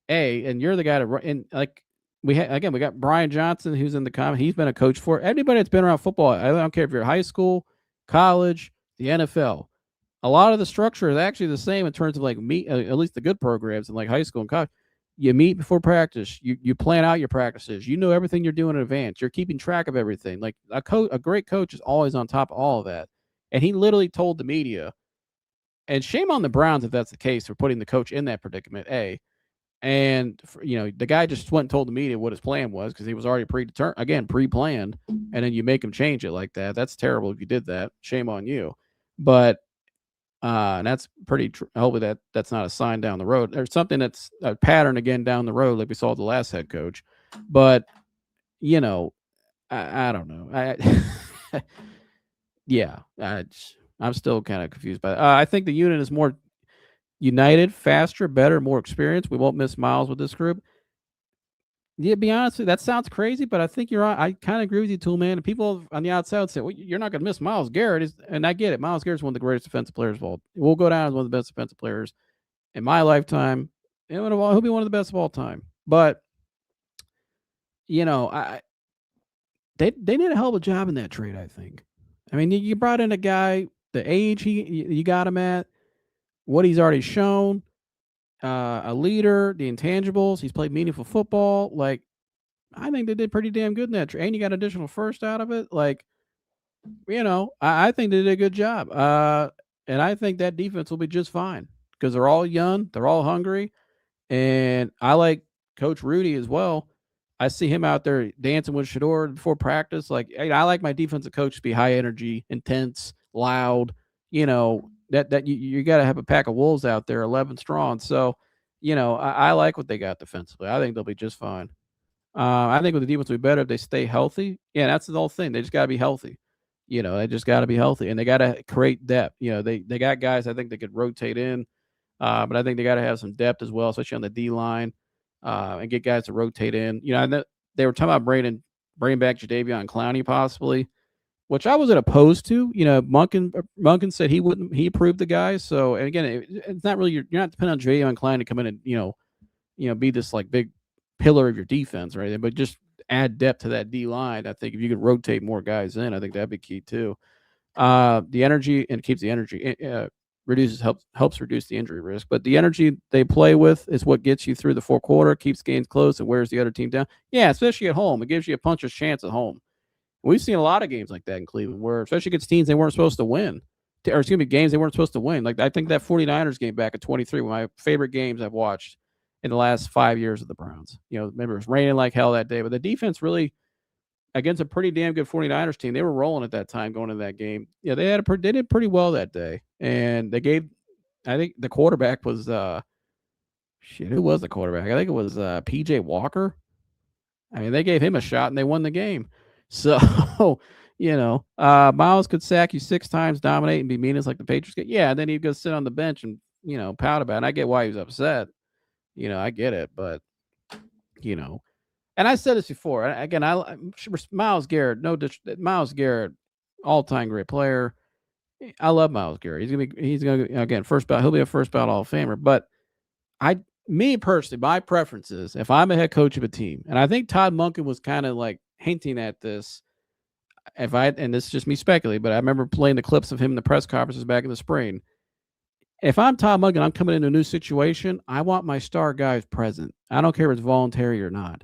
Speaker 1: And you're the guy to run. And like we got Brian Johnson, who's in the comment. He's been a coach for anybody that's been around football. I don't care if you're high school, college, the NFL. A lot of the structure is actually the same in terms of like at least the good programs in like high school and college. You meet before practice. You plan out your practices. You know everything you're doing in advance. You're keeping track of everything. Like a great coach is always on top of all of that. And he literally told the media, and shame on the Browns if that's the case for putting the coach in that predicament. And the guy just went and told the media what his plan was because he was already pre-planned, and then you make him change it like that. That's terrible if you did that. Shame on you. But and that's pretty. Hopefully that's not a sign down the road. There's something that's a pattern again down the road, like we saw with the last head coach. But I don't know. I'm still kind of confused by that. I think the unit is more united, faster, better, more experienced. We won't miss Miles with this group. Yeah, be honest with you, that sounds crazy, but I think you're right. I kind of agree with you, Tool Man. And people on the outside say, well, you're not going to miss Myles Garrett. And I get it. Myles Garrett's one of the greatest defensive players of all. We'll go down as one of the best defensive players in my lifetime. And he'll be one of the best of all time. But, they did a hell of a job in that trade, I think. I mean, you brought in a guy, the age you got him at, what he's already shown. A leader, the intangibles. He's played meaningful football. Like, I think they did pretty damn good in that trade. And you got additional first out of it. Like, I think they did a good job. And I think that defense will be just fine because they're all young, they're all hungry, and I like Coach Rudy as well. I see him out there dancing with Shedeur before practice. Like, I like my defensive coach to be high energy, intense, loud. That you got to have a pack of wolves out there, 11 strong. So, I like what they got defensively. I think they'll be just fine. I think with the defense will be better if they stay healthy. Yeah, that's the whole thing. They just got to be healthy. They just got to be healthy, and they got to create depth. They got guys I think they could rotate in, but I think they got to have some depth as well, especially on the D line, and get guys to rotate in. And they were talking about bringing back Jadeveon Clowney possibly, which I wasn't opposed to. Monken said he wouldn't. He approved the guy. So, and again, it's not really you're not depending on Jadeveon Clowney to come in and be this like big pillar of your defense, right? But just add depth to that D line. I think if you could rotate more guys in, I think that'd be key too. The energy, and it keeps the energy, helps reduce the injury risk. But the energy they play with is what gets you through the fourth quarter, keeps games close, and wears the other team down. Yeah, especially at home, it gives you a puncher's chance at home. We've seen a lot of games like that in Cleveland, where especially against teams they weren't supposed to win, games they weren't supposed to win. Like I think that 49ers game back at 23, one of my favorite games I've watched in the last 5 years of the Browns. Remember it was raining like hell that day, but the defense really, against a pretty damn good 49ers team, they were rolling at that time going into that game. Yeah, they did pretty well that day, and they gave. I think the quarterback was who was the quarterback? I think it was PJ Walker. I mean, they gave him a shot and they won the game. So, Miles could sack you 6 times, dominate, and be meanest like the Patriots get. Yeah, and then he'd go sit on the bench and, pout about it. And I get why he was upset. I get it, but, and I said this before. Again, Miles Garrett, Miles Garrett, all-time great player. I love Miles Garrett. He's gonna again first ballot. He'll be a first ballot Hall of Famer. But me personally, my preference is if I'm a head coach of a team, and I think Todd Monken was kind of like hinting at this. And this is just me speculating, but I remember playing the clips of him in the press conferences back in the spring. If I'm Todd Monken, I'm coming into a new situation. I want my star guys present. I don't care if it's voluntary or not.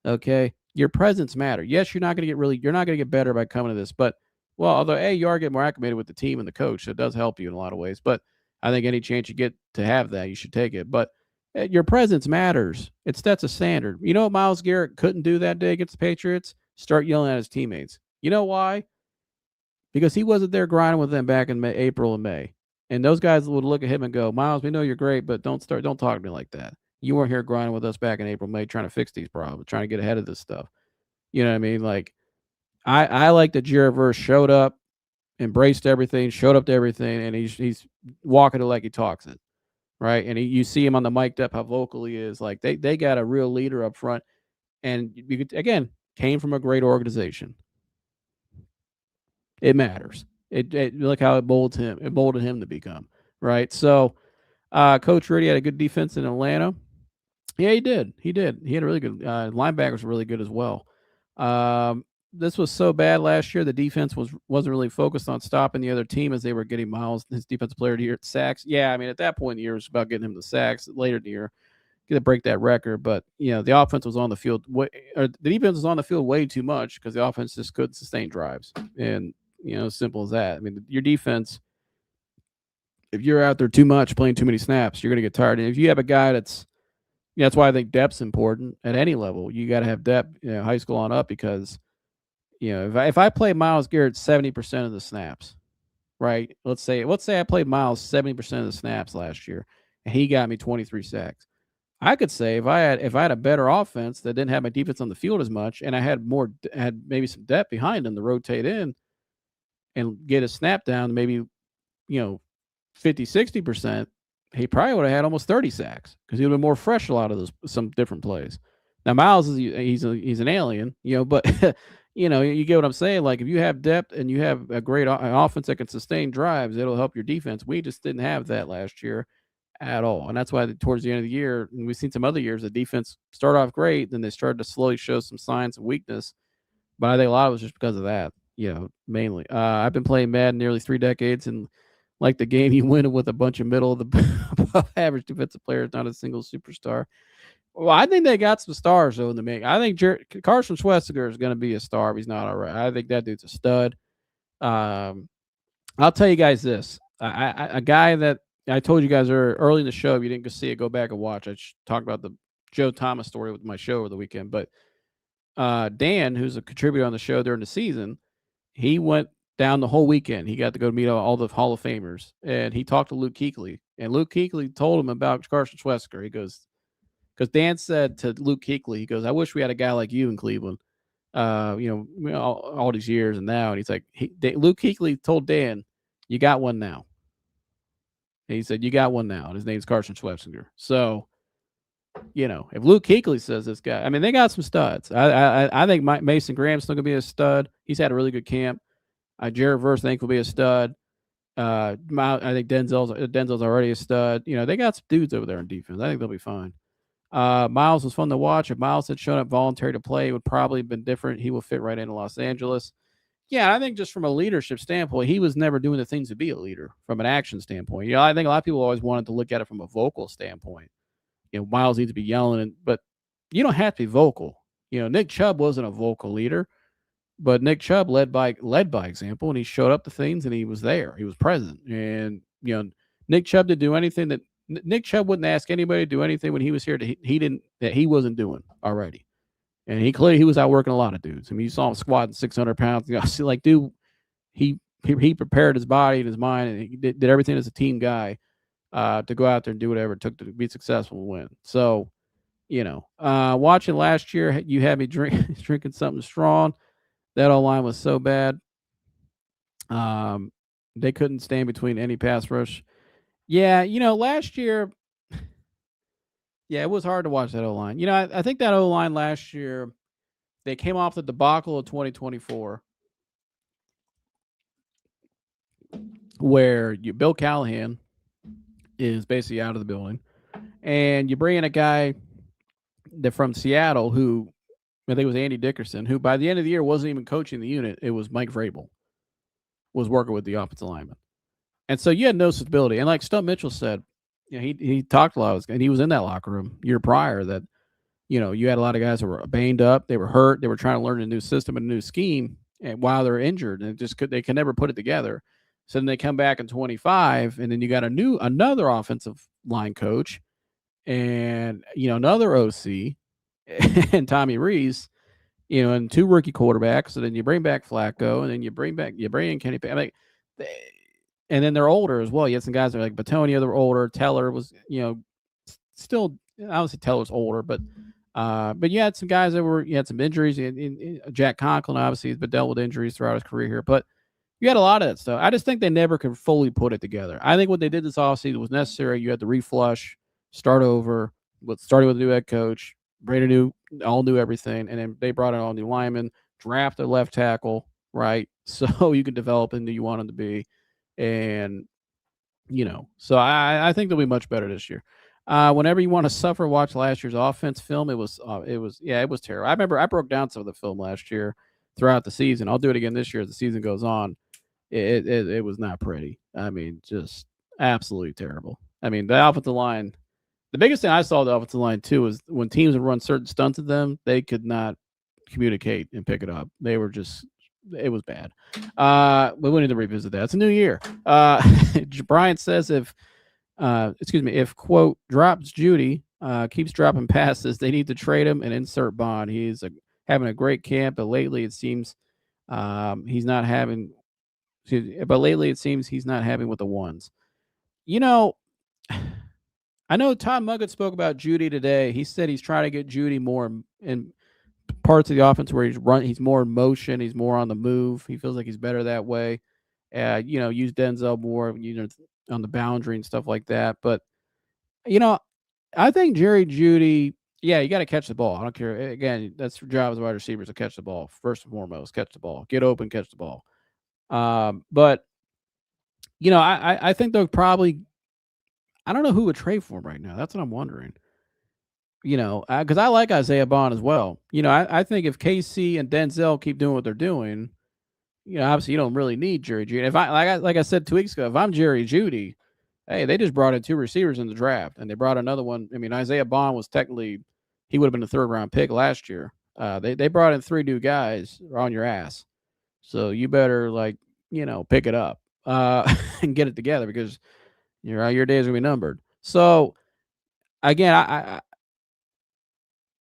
Speaker 1: Okay, your presence matter. Yes, you're not going to get better by coming to this, but although you are getting more acclimated with the team and the coach, so it does help you in a lot of ways. But I think any chance you get to have that, you should take it. But your presence matters. That's a standard. You know what Miles Garrett couldn't do that day against the Patriots? Start yelling at his teammates. You know why? Because he wasn't there grinding with them back in April and May. And those guys would look at him and go, Miles, we know you're great, but don't talk to me like that. You weren't here grinding with us back in April, May, trying to fix these problems, trying to get ahead of this stuff. You know what I mean? Like, I like that Jared Verse showed up, embraced everything, showed up to everything, and he's walking it like he talks it, right? And you see him on the mic'd up, how vocal he is. Like, they got a real leader up front. And, again, came from a great organization. It matters. It look how it molded him to become, right? So, Coach Rudy had a good defense in Atlanta. Yeah, he did. He had a really good linebackers were really good as well. This was so bad last year. The defense wasn't really focused on stopping the other team as they were getting Miles, his defensive player of the year, at sacks. Yeah, I mean at that point in the year it was about getting him the sacks. Later in the year, going to break that record. But the offense was on the field. The defense was on the field way too much because the offense just couldn't sustain drives. And simple as that. I mean, your defense, if you're out there too much, playing too many snaps, you're going to get tired. And if you have a guy that's why I think depth's important at any level. You got to have depth, high school on up, because if I play Miles Garrett 70% of the snaps, right? Let's say I played Miles 70% of the snaps last year, and he got me 23 sacks. I could say if I had a better offense that didn't have my defense on the field as much, and I had maybe some depth behind him to rotate in and get a snap down to maybe 50-60%, he probably would have had almost 30 sacks because he would have been more fresh a lot of some different plays. Now Miles he's an alien, but you get what I'm saying. Like if you have depth and you have a great offense that can sustain drives, it'll help your defense. We just didn't have that last year at all, and that's why towards the end of the year, and we've seen some other years, the defense started off great, then they started to slowly show some signs of weakness. But I think a lot of it was just because of that, mainly. I've been playing Madden nearly 3 decades, and like the game you win with a bunch of middle of the above average defensive players, not a single superstar. Well, I think they got some stars though in the making. I think Carson Schwessiger is going to be a star if he's not all right. I think that dude's a stud. I'll tell you guys this: a guy that I told you guys early in the show. If you didn't go see it, go back and watch. I talked about the Joe Thomas story with my show over the weekend. But Dan, who's a contributor on the show during the season, he went down the whole weekend. He got to go meet all the Hall of Famers, and he talked to Luke Kuechly. And Luke Kuechly told him about Carson Schwessiger. He goes, because Dan said to Luke Kuechly, he goes, "I wish we had a guy like you in Cleveland, all these years and now." And he's like, Luke Kuechly told Dan, "You got one now." And he said, "You got one now." And his name's Carson Schwessiger. So, if Luke Kuechly says this guy, I mean, they got some studs. I think Mason Graham's still gonna be a stud. He's had a really good camp. Jared Verse, I think, will be a stud. I think Denzel's already a stud. They got some dudes over there in defense. I think they'll be fine. Miles was fun to watch. If Miles had shown up voluntary to play, it would probably have been different. He will fit right into Los Angeles. Yeah, I think just from a leadership standpoint, he was never doing the things to be a leader from an action standpoint. I think a lot of people always wanted to look at it from a vocal standpoint. Miles needs to be yelling, but you don't have to be vocal. Nick Chubb wasn't a vocal leader. But Nick Chubb led by example, and he showed up to things, and he was there. He was present. And, Nick Chubb didn't do anything that Nick Chubb wouldn't ask anybody to do anything when he was here that he wasn't doing already. And he was out working a lot of dudes. I mean, you saw him squatting 600 pounds. Like, dude, he prepared his body and his mind, and he did everything as a team guy to go out there and do whatever it took to be successful and win. So, watching last year, you had me drinking something strong. That O-line was so bad. They couldn't stand between any pass rush. Yeah, last year, yeah, it was hard to watch that O-line. I think that O-line last year, they came off the debacle of 2024, where Bill Callahan is basically out of the building, and you bring in a guy that from Seattle who I think it was Andy Dickerson, who by the end of the year wasn't even coaching the unit. It was Mike Vrabel was working with the offensive lineman. And so you had no stability. And like Stump Mitchell said, he talked a lot, and he was in that locker room year prior that, you had a lot of guys that were banged up, they were hurt, they were trying to learn a new system and a new scheme, and while they're injured, and they can never put it together. So then they come back in 25, and then you got another offensive line coach, and another OC, and Tommy Rees, and 2 rookie quarterbacks. So then you bring back Flacco, and then you bring in Kenny Pickett. And then they're older as well. You had some guys that were like Batonio, they were older. Teller was, still, obviously Teller's older, but you had some guys you had some injuries. Jack Conklin obviously has been dealt with injuries throughout his career here, but you had a lot of that stuff. I just think they never could fully put it together. I think what they did this offseason was necessary. You had to reflush, start over, starting with a new head coach, brand new, all new everything, and then they brought in all new linemen, draft a left tackle, right? So you can develop into you want them to be. And, so I think they'll be much better this year. Whenever you want to suffer, watch last year's offense film. It was terrible. I remember I broke down some of the film last year throughout the season. I'll do it again this year as the season goes on. It was not pretty. I mean, just absolutely terrible. I mean, the offensive line, the biggest thing I saw the offensive line too was when teams would run certain stunts at them, they could not communicate and pick it up. They were just, it was bad. We need to revisit that. It's a new year. Brian says if quote drops Judy, keeps dropping passes, they need to trade him and insert Bond. He's having a great camp, but lately it seems he's not having. But lately it seems he's not having with the ones. I know Tom Muggett spoke about Judy today. He said he's trying to get Judy more in parts of the offense where he's more in motion, he's more on the move. He feels like he's better that way. Use Denzel more, on the boundary and stuff like that. But I think Jerry Jeudy, yeah, you got to catch the ball. I don't care. Again, that's your job as a wide receiver, to catch the ball first and foremost. Catch the ball, get open, catch the ball. But I think they'll probably. I don't know who would trade for him right now. That's what I'm wondering. Because I like Isaiah Bond as well. I think if KC and Denzel keep doing what they're doing, obviously you don't really need Jerry Jeudy. If like I said 2 weeks ago, if I'm Jerry Jeudy, hey, they just brought in 2 receivers in the draft, and they brought another one. I mean, Isaiah Bond was technically, he would have been a 3rd round pick last year. They brought in 3 new guys on your ass, so you better pick it up and get it together, because your days are gonna be numbered. So again,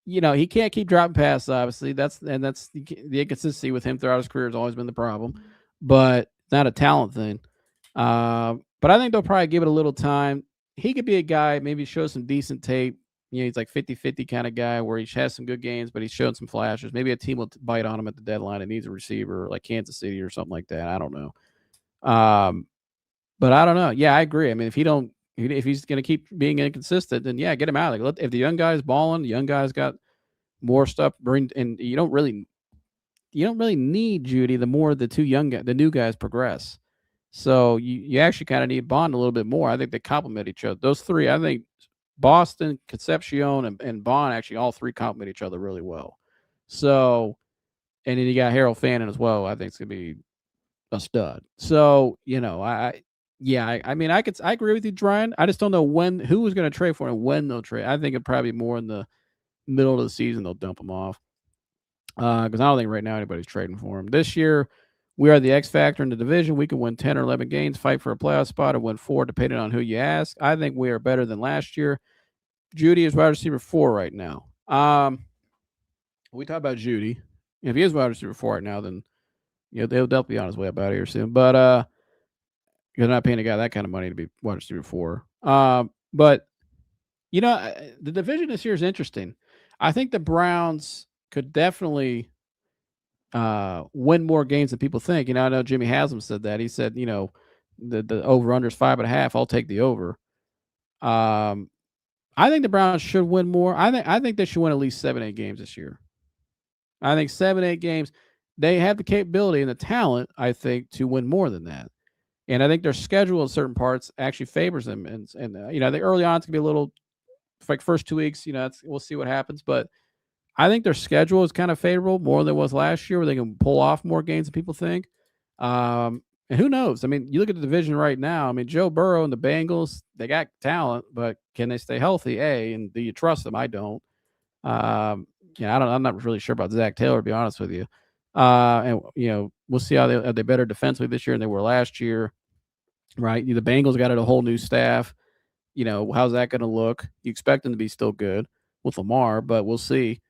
Speaker 1: he can't keep dropping passes, obviously. That's the inconsistency with him throughout his career has always been the problem, but it's not a talent thing. But I think they'll probably give it a little time. He could be a guy, maybe show some decent tape. He's like 50-50 kind of guy where he has some good games, but he's showing some flashes. Maybe a team will bite on him at the deadline and needs a receiver like Kansas City or something like that. I don't know. But I don't know. Yeah, I agree. I mean, if he's going to keep being inconsistent, then yeah, get him out. If the young guy's balling, the young guy's got more stuff. And you don't really need Judy. The more the the new guys progress, so you actually kind of need Bond a little bit more. I think they complement each other. Those 3, I think Boston, Concepcion, and Bond actually all 3 complement each other really well. So, and then you got Harold Fannin as well. I think it's gonna be a stud. So I agree with you, Brian. I just don't know who was going to trade for him and when they'll trade. I think it probably more in the middle of the season they'll dump him off. Because I don't think right now anybody's trading for him. This year, we are the X factor in the division. We can win 10 or 11 games, fight for a playoff spot, or win 4, depending on who you ask. I think we are better than last year. Judy is wide receiver 4 right now. We talk about Judy. If he is wide receiver 4 right now, then they'll be on his way up out of here soon. But you're not paying a guy that kind of money to be wide receiver 4. But the division this year is interesting. I think the Browns could definitely win more games than people think. I know Jimmy Haslam said that. He said, the over-under is 5.5. I'll take the over. I think the Browns should win more. I think they should win at least 7-8 games this year. I think 7-8 games. They have the capability and the talent, I think, to win more than that. And I think their schedule in certain parts actually favors them. And I think early on it's gonna be a little, like first 2 weeks. We'll see what happens. But I think their schedule is kind of favorable more than it was last year, where they can pull off more games than people think. And who knows? I mean, you look at the division right now. I mean, Joe Burrow and the Bengals, they got talent, but can they stay healthy? And do you trust them? I don't. I'm not really sure about Zach Taylor, to be honest with you. And we'll see how they're better defensively this year than they were last year. Right? The Bengals got a whole new staff. How's that going to look? You expect them to be still good with Lamar, but we'll see.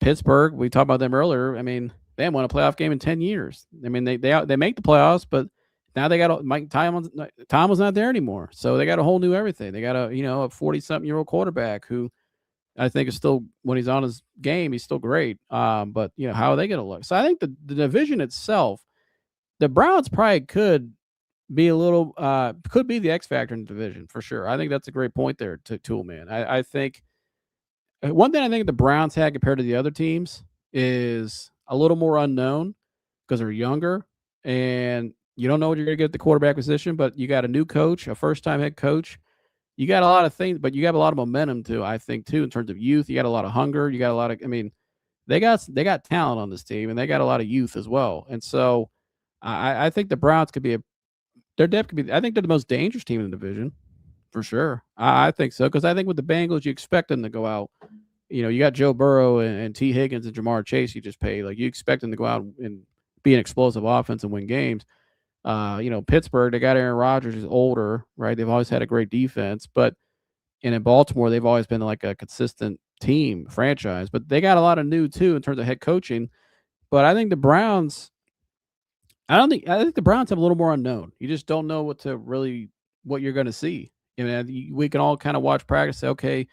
Speaker 1: Pittsburgh, we talked about them earlier. I mean, they haven't won a playoff game in 10 years. I mean, they make the playoffs, but now they got Mike Tomlin's not there anymore. So they got a whole new everything. They got a 40-something-year-old quarterback who I think is still, when he's on his game, he's still great. But how are they going to look? So I think the division itself, the Browns probably could be could be the X factor in the division for sure. I think that's a great point there, Toolman. I think one thing I think the Browns had compared to the other teams is a little more unknown because they're younger and you don't know what you're going to get at the quarterback position, but you got a new coach, a first-time head coach. You got a lot of things, but you got a lot of momentum too, I think, too, in terms of youth. You got a lot of hunger. You got a lot of, they got talent on this team, and they got a lot of youth as well. And so I think the Browns could be their depth could be, I think they're the most dangerous team in the division for sure. I think so, because I think with the Bengals, you expect them to go out. You got Joe Burrow and T. Higgins and Jamar Chase you just paid. Like, you expect them to go out and be an explosive offense and win games. Pittsburgh, they got Aaron Rodgers, who's older, right? They've always had a great defense, and in Baltimore, they've always been like a consistent team franchise, but they got a lot of new too in terms of head coaching. But I think the Browns, I think the Browns have a little more unknown. You just don't know what you're going to see. We can all kind of watch practice, say, okay,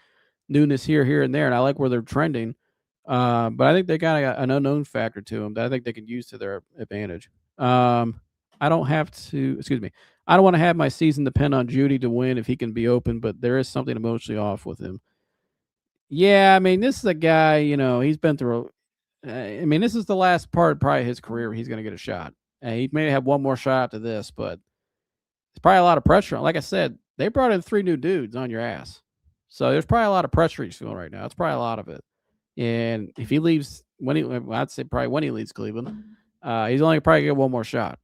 Speaker 1: newness here, and there, and I like where they're trending. But I think they got an unknown factor to them that I think they can use to their advantage. I don't want to have my season depend on Judy to win if he can be open, but there is something emotionally off with him. Yeah, this is a guy, he's been through. This is the last part probably of his career where he's going to get a shot. He may have one more shot after this, but there's probably a lot of pressure. Like I said, they brought in 3 new dudes on your ass. So there's probably a lot of pressure he's feeling right now. It's probably a lot of it. And if he leaves, I'd say probably when he leaves Cleveland, he's only probably get one more shot.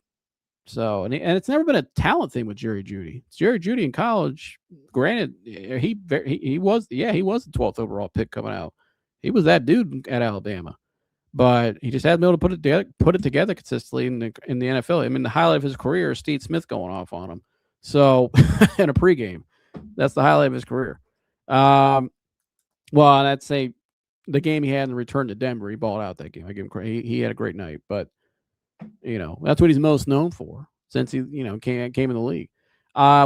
Speaker 1: So, and it's never been a talent thing with Jerry Jeudy. Jerry Jeudy in college, granted, he was the 12th overall pick coming out. He was that dude at Alabama, but he just hasn't been able to put it together consistently in the NFL. The highlight of his career is Steve Smith going off on him. So, in a pregame, that's the highlight of his career. Well, I'd say the game he had in the return to Denver, he balled out that game. I give him credit. He had a great night, but that's what he's most known for since he, came in the league.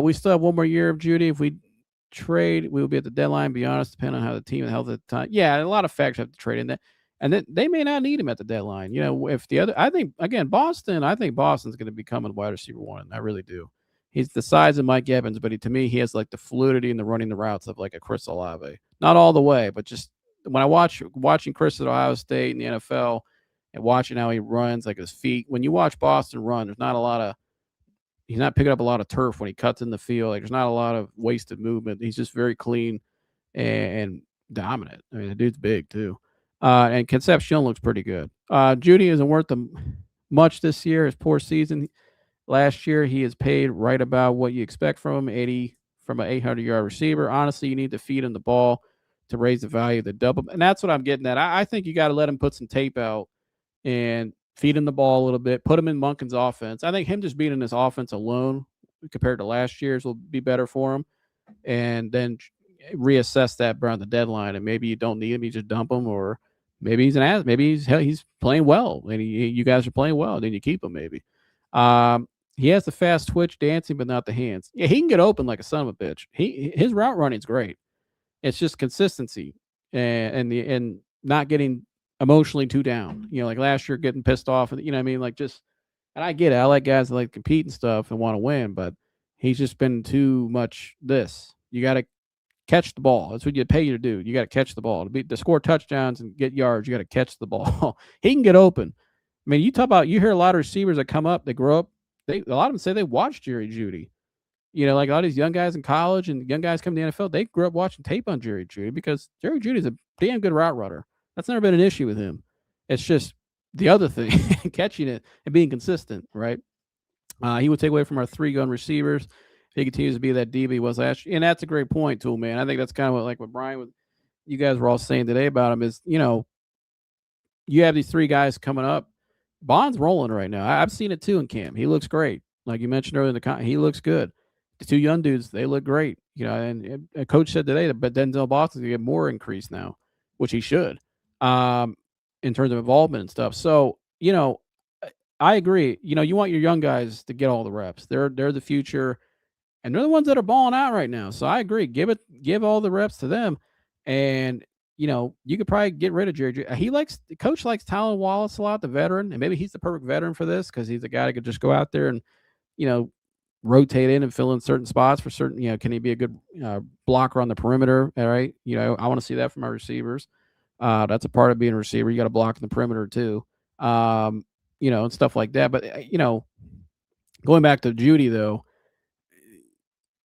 Speaker 1: We still have one more year of Jeudy. If we trade, we will be at the deadline. Be honest, depending on how the team and health at the time. Yeah, a lot of factors have to trade in that, and then they may not need him at the deadline. If the other, I think Boston's going to become a wide receiver 1. I really do. He's the size of Mike Evans, but to me, he has like the fluidity and the running the routes of like a Chris Olave. Not all the way, but just when I watching Chris at Ohio State in the NFL. And watching how he runs, like his feet. When you watch Boston run, there's not a lot of – he's not picking up a lot of turf when he cuts in the field. Like, there's not a lot of wasted movement. He's just very clean and dominant. The dude's big too. And Concepcion looks pretty good. Jeudy isn't worth much this year. His poor season. Last year, he is paid right about what you expect from him, from an 800-yard receiver. Honestly, you need to feed him the ball to raise the value of the double. And that's what I'm getting at. I think you got to let him put some tape out and feed him the ball a little bit, put him in Monken's offense. I think him just being in this offense alone compared to last year's will be better for him. And then reassess that around the deadline. And maybe you don't need him, you just dump him, or maybe he's an ass. Maybe he's playing well, and you guys are playing well, and then you keep him maybe. He has the fast twitch dancing, but not the hands. Yeah, he can get open like a son of a bitch. His route running is great. It's just consistency and not getting emotionally too down. Like last year getting pissed off, and what I mean, like just. And I get it. I like guys that like to compete and stuff and want to win, but he's just been too much this. You got to catch the ball. That's what you pay you to do. You got to catch the ball. To score touchdowns and get yards, you got to catch the ball. He can get open. I mean, you hear a lot of receivers that come up, they grow up, a lot of them say they watched Jerry Jeudy. Like a lot of these young guys in college and young guys come to the NFL, they grew up watching tape on Jerry Jeudy because Jerry Jeudy's a damn good route runner. That's never been an issue with him. It's just the other thing, catching it and being consistent, right? He would take away from our 3-gun receivers. If he continues to be that DB was last year. And that's a great point, too, man. I think that's kind of what Brian, you guys were all saying today about him is, you have these 3 guys coming up. Bond's rolling right now. I've seen it, too, in camp. He looks great. Like you mentioned earlier, he looks good. The 2 young dudes, they look great. And a coach said today that Denzel Boston's going to get more increase now, which he should. In terms of involvement and stuff. So, I agree. You want your young guys to get all the reps. They're the future, and they're the ones that are balling out right now. So I agree. Give all the reps to them, and you could probably get rid of Jerry. The coach likes Talon Wallace a lot, the veteran, and maybe he's the perfect veteran for this because he's a guy that could just go out there and rotate in and fill in certain spots for certain. Can he be a good blocker on the perimeter? All right. I want to see that from my receivers. That's a part of being a receiver. You got to block in the perimeter too, and stuff like that. But, going back to Jeudy, though,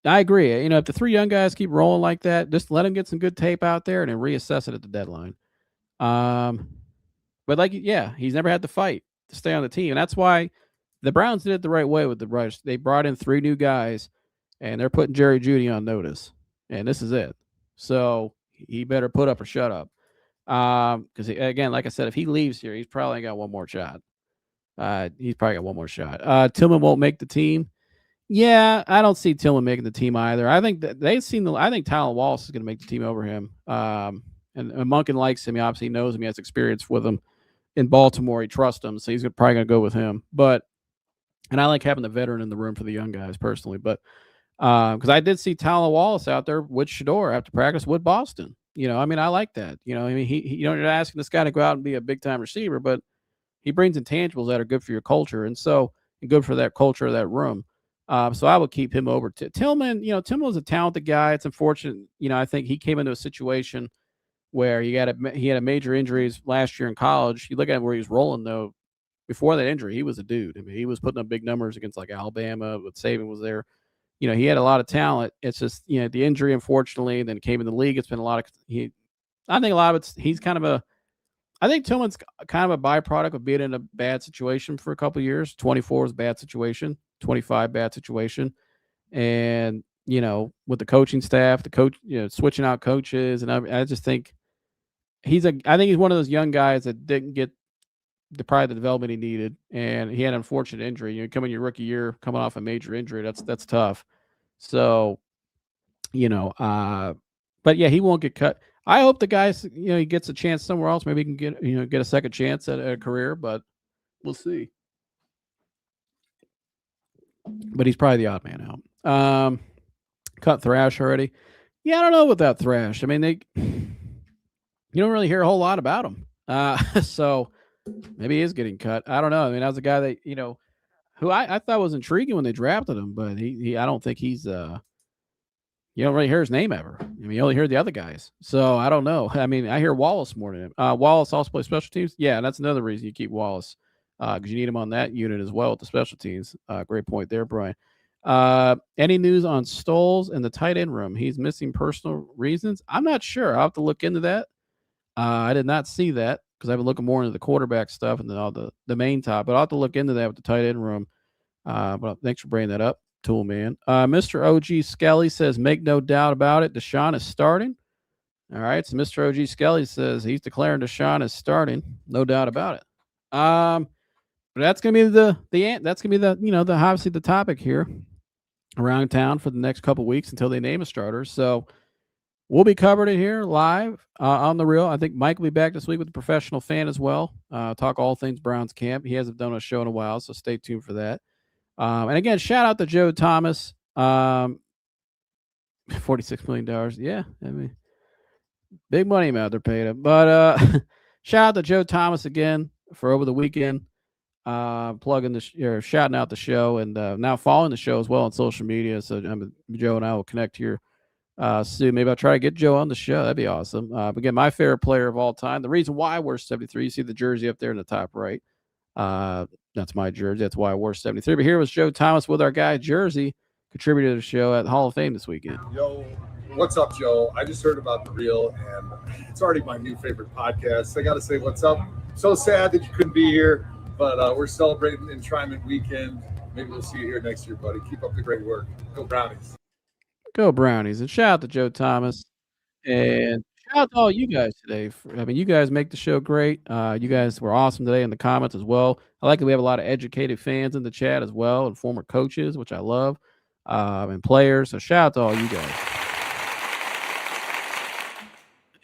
Speaker 1: I agree. If the 3 young guys keep rolling like that, just let them get some good tape out there and then reassess it at the deadline. But he's never had to fight to stay on the team. And that's why the Browns did it the right way with the rush. They brought in 3 new guys, and they're putting Jerry Jeudy on notice. And this is it. So he better put up or shut up. Because again, like I said, if he leaves here, he's probably got one more shot. Tillman won't make the team. Yeah, I don't see Tillman making the team either. I think that I think Talon Wallace is going to make the team over him. And Monken likes him. He obviously knows him. He has experience with him in Baltimore. He trusts him, so he's probably going to go with him. And I like having the veteran in the room for the young guys personally. But because I did see Talon Wallace out there with Shedeur after practice with Boston. I like that. You're asking this guy to go out and be a big time receiver, but he brings intangibles that are good for your culture and good for that culture of that room. So I would keep him over to Tillman. Tillman was a talented guy. It's unfortunate. I think he came into a situation where he had a major injuries last year in college. You look at where he was rolling though. Before that injury, he was a dude. I mean, he was putting up big numbers against like Alabama. But Saban was there. He had a lot of talent. It's just, the injury, unfortunately, then came in the league. It's been I think a lot of it's, I think Tillman's kind of a byproduct of being in a bad situation for a couple of years. 24 is a bad situation, 25 bad situation. And, with the coaching staff, the coach, switching out coaches. And I just think I think he's one of those young guys that didn't get probably the development he needed, and he had an unfortunate injury. Coming your rookie year, coming off a major injury, that's tough. So, but yeah, he won't get cut. I hope the guys, he gets a chance somewhere else. Maybe he can get a second chance at a career, but we'll see. But he's probably the odd man out. Cut Thrash already. Yeah, I don't know about that Thrash. I mean, you don't really hear a whole lot about him. So maybe he is getting cut. I don't know. I mean, that was a guy that, who I thought was intriguing when they drafted him, but I don't think he's you don't really hear his name ever. I mean, you only hear the other guys. So I don't know. I mean, I hear Wallace more than him. Wallace also plays special teams. Yeah, that's another reason you keep Wallace, because you need him on that unit as well with the special teams. Great point there, Brian. Any news on Stoles in the tight end room? He's missing personal reasons. I'm not sure. I'll have to look into that. I did not see that because I've been looking more into the quarterback stuff and then all the main top. But I'll have to look into that with the tight end room. But thanks for bringing that up, Tool Man. Mr. OG Skelly says, make no doubt about it, Deshaun is starting. All right, so Mr. OG Skelly says he's declaring Deshaun is starting. No doubt about it. But that's gonna be that's gonna be the obviously the topic here around town for the next couple weeks until they name a starter. So we'll be covering it here live on the Real. I think Mike will be back this week with the Professional Fan as well. Talk all things Browns camp. He hasn't done a show in a while, so stay tuned for that. And again, shout out to Joe Thomas. $46 million. Yeah, I mean, big money amount they're paying him. But shout out to Joe Thomas again for over the weekend, plugging or shouting out the show, and now following the show as well on social media. So Joe and I will connect here soon. Maybe I'll try to get Joe on the show. That'd be awesome. Again, my favorite player of all time. The reason why I wear 73, you see the jersey up there in the top right. That's my jersey. That's why I wore 73. But here was Joe Thomas with our guy Jersey, contributor to the show at the Hall of Fame this weekend.
Speaker 2: Yo, what's up, Joe? I just heard about The Real, and it's already my new favorite podcast. I got to say, what's up? So sad that you couldn't be here, but we're celebrating Enshrinement Weekend. Maybe we'll see you here next year, buddy. Keep up the great work. Go Brownies.
Speaker 1: Go Brownies. And shout out to Joe Thomas. And shout out to all you guys today. You guys make the show great. You guys were awesome today in the comments as well. I like that we have a lot of educated fans in the chat as well, and former coaches, which I love, and players. So shout out to all you guys.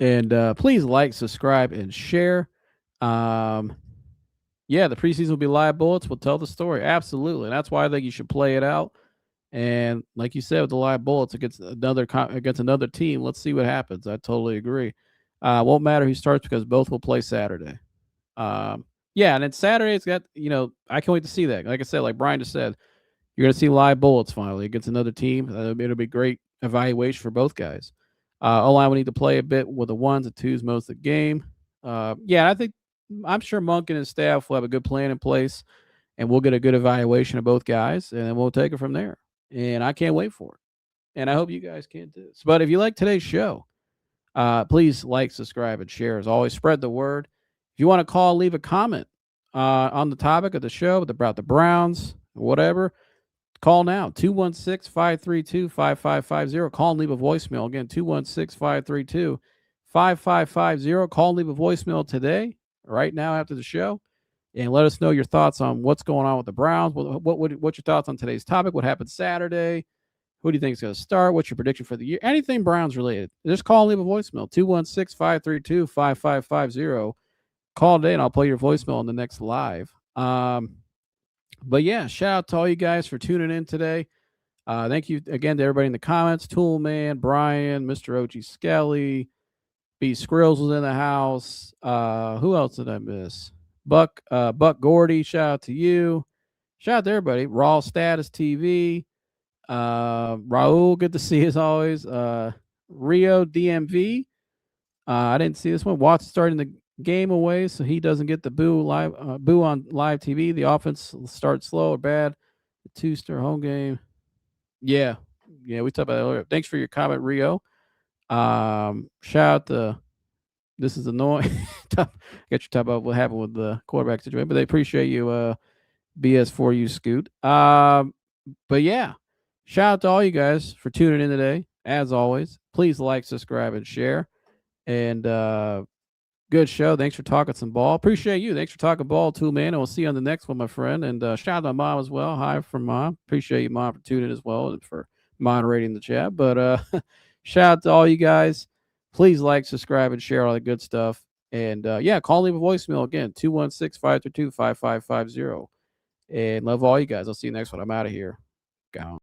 Speaker 1: And please like, subscribe, and share. The preseason will be live bullets. We'll tell the story. Absolutely. And that's why I think you should play it out. And like you said, with the live bullets against another team, let's see what happens. I totally agree. Won't matter who starts because both will play Saturday. And then Saturday's got, I can't wait to see that. Like I said, like Brian just said, you're going to see live bullets finally against another team. It'll be great evaluation for both guys. O-line will need to play a bit with the ones and twos most of the game. I'm sure Monken and his staff will have a good plan in place, and we'll get a good evaluation of both guys, and then we'll take it from there. And I can't wait for it. And I hope you guys can too. But if you like today's show, please like, subscribe, and share. As always, spread the word. If you want to call, leave a comment on the topic of the show about the Browns, whatever, call now. 216-532-5550. Call and leave a voicemail. Again, 216-532-5550. Call and leave a voicemail today, right now after the show. And let us know your thoughts on what's going on with the Browns. What's your thoughts on today's topic? What happened Saturday? Who do you think is going to start? What's your prediction for the year? Anything Browns related. Just call and leave a voicemail. 216-532-5550. Call today, and I'll play your voicemail on the next live. Shout out to all you guys for tuning in today. Thank you again to everybody in the comments. Toolman, Brian, Mr. O.G. Skelly, B. Skrills was in the house. Who else did I miss? Buck Gordy, shout out to you. Shout out to everybody. Raw Status TV. Raul, good to see you as always. Rio DMV. I didn't see this one. Watts starting the game away, so he doesn't get the boo on live TV. The offense will start slow or bad. The 2-star home game. Yeah, we talked about that earlier. Thanks for your comment, Rio. Shout out to this is annoying. Get your talk about what happened with the quarterback situation, but they appreciate you, BS4U Scoot. Shout out to all you guys for tuning in today. As always, please like, subscribe, and share. And good show. Thanks for talking some ball. Appreciate you. Thanks for talking ball too, man. And we'll see you on the next one, my friend. And shout out to Mom as well. Hi from Mom. Appreciate you, Mom, for tuning in as well and for moderating the chat. But shout out to all you guys. Please like, subscribe, and share all the good stuff. And call and leave a voicemail again, 216-532-5550. And love all you guys. I'll see you next one. I'm out of here. Gone.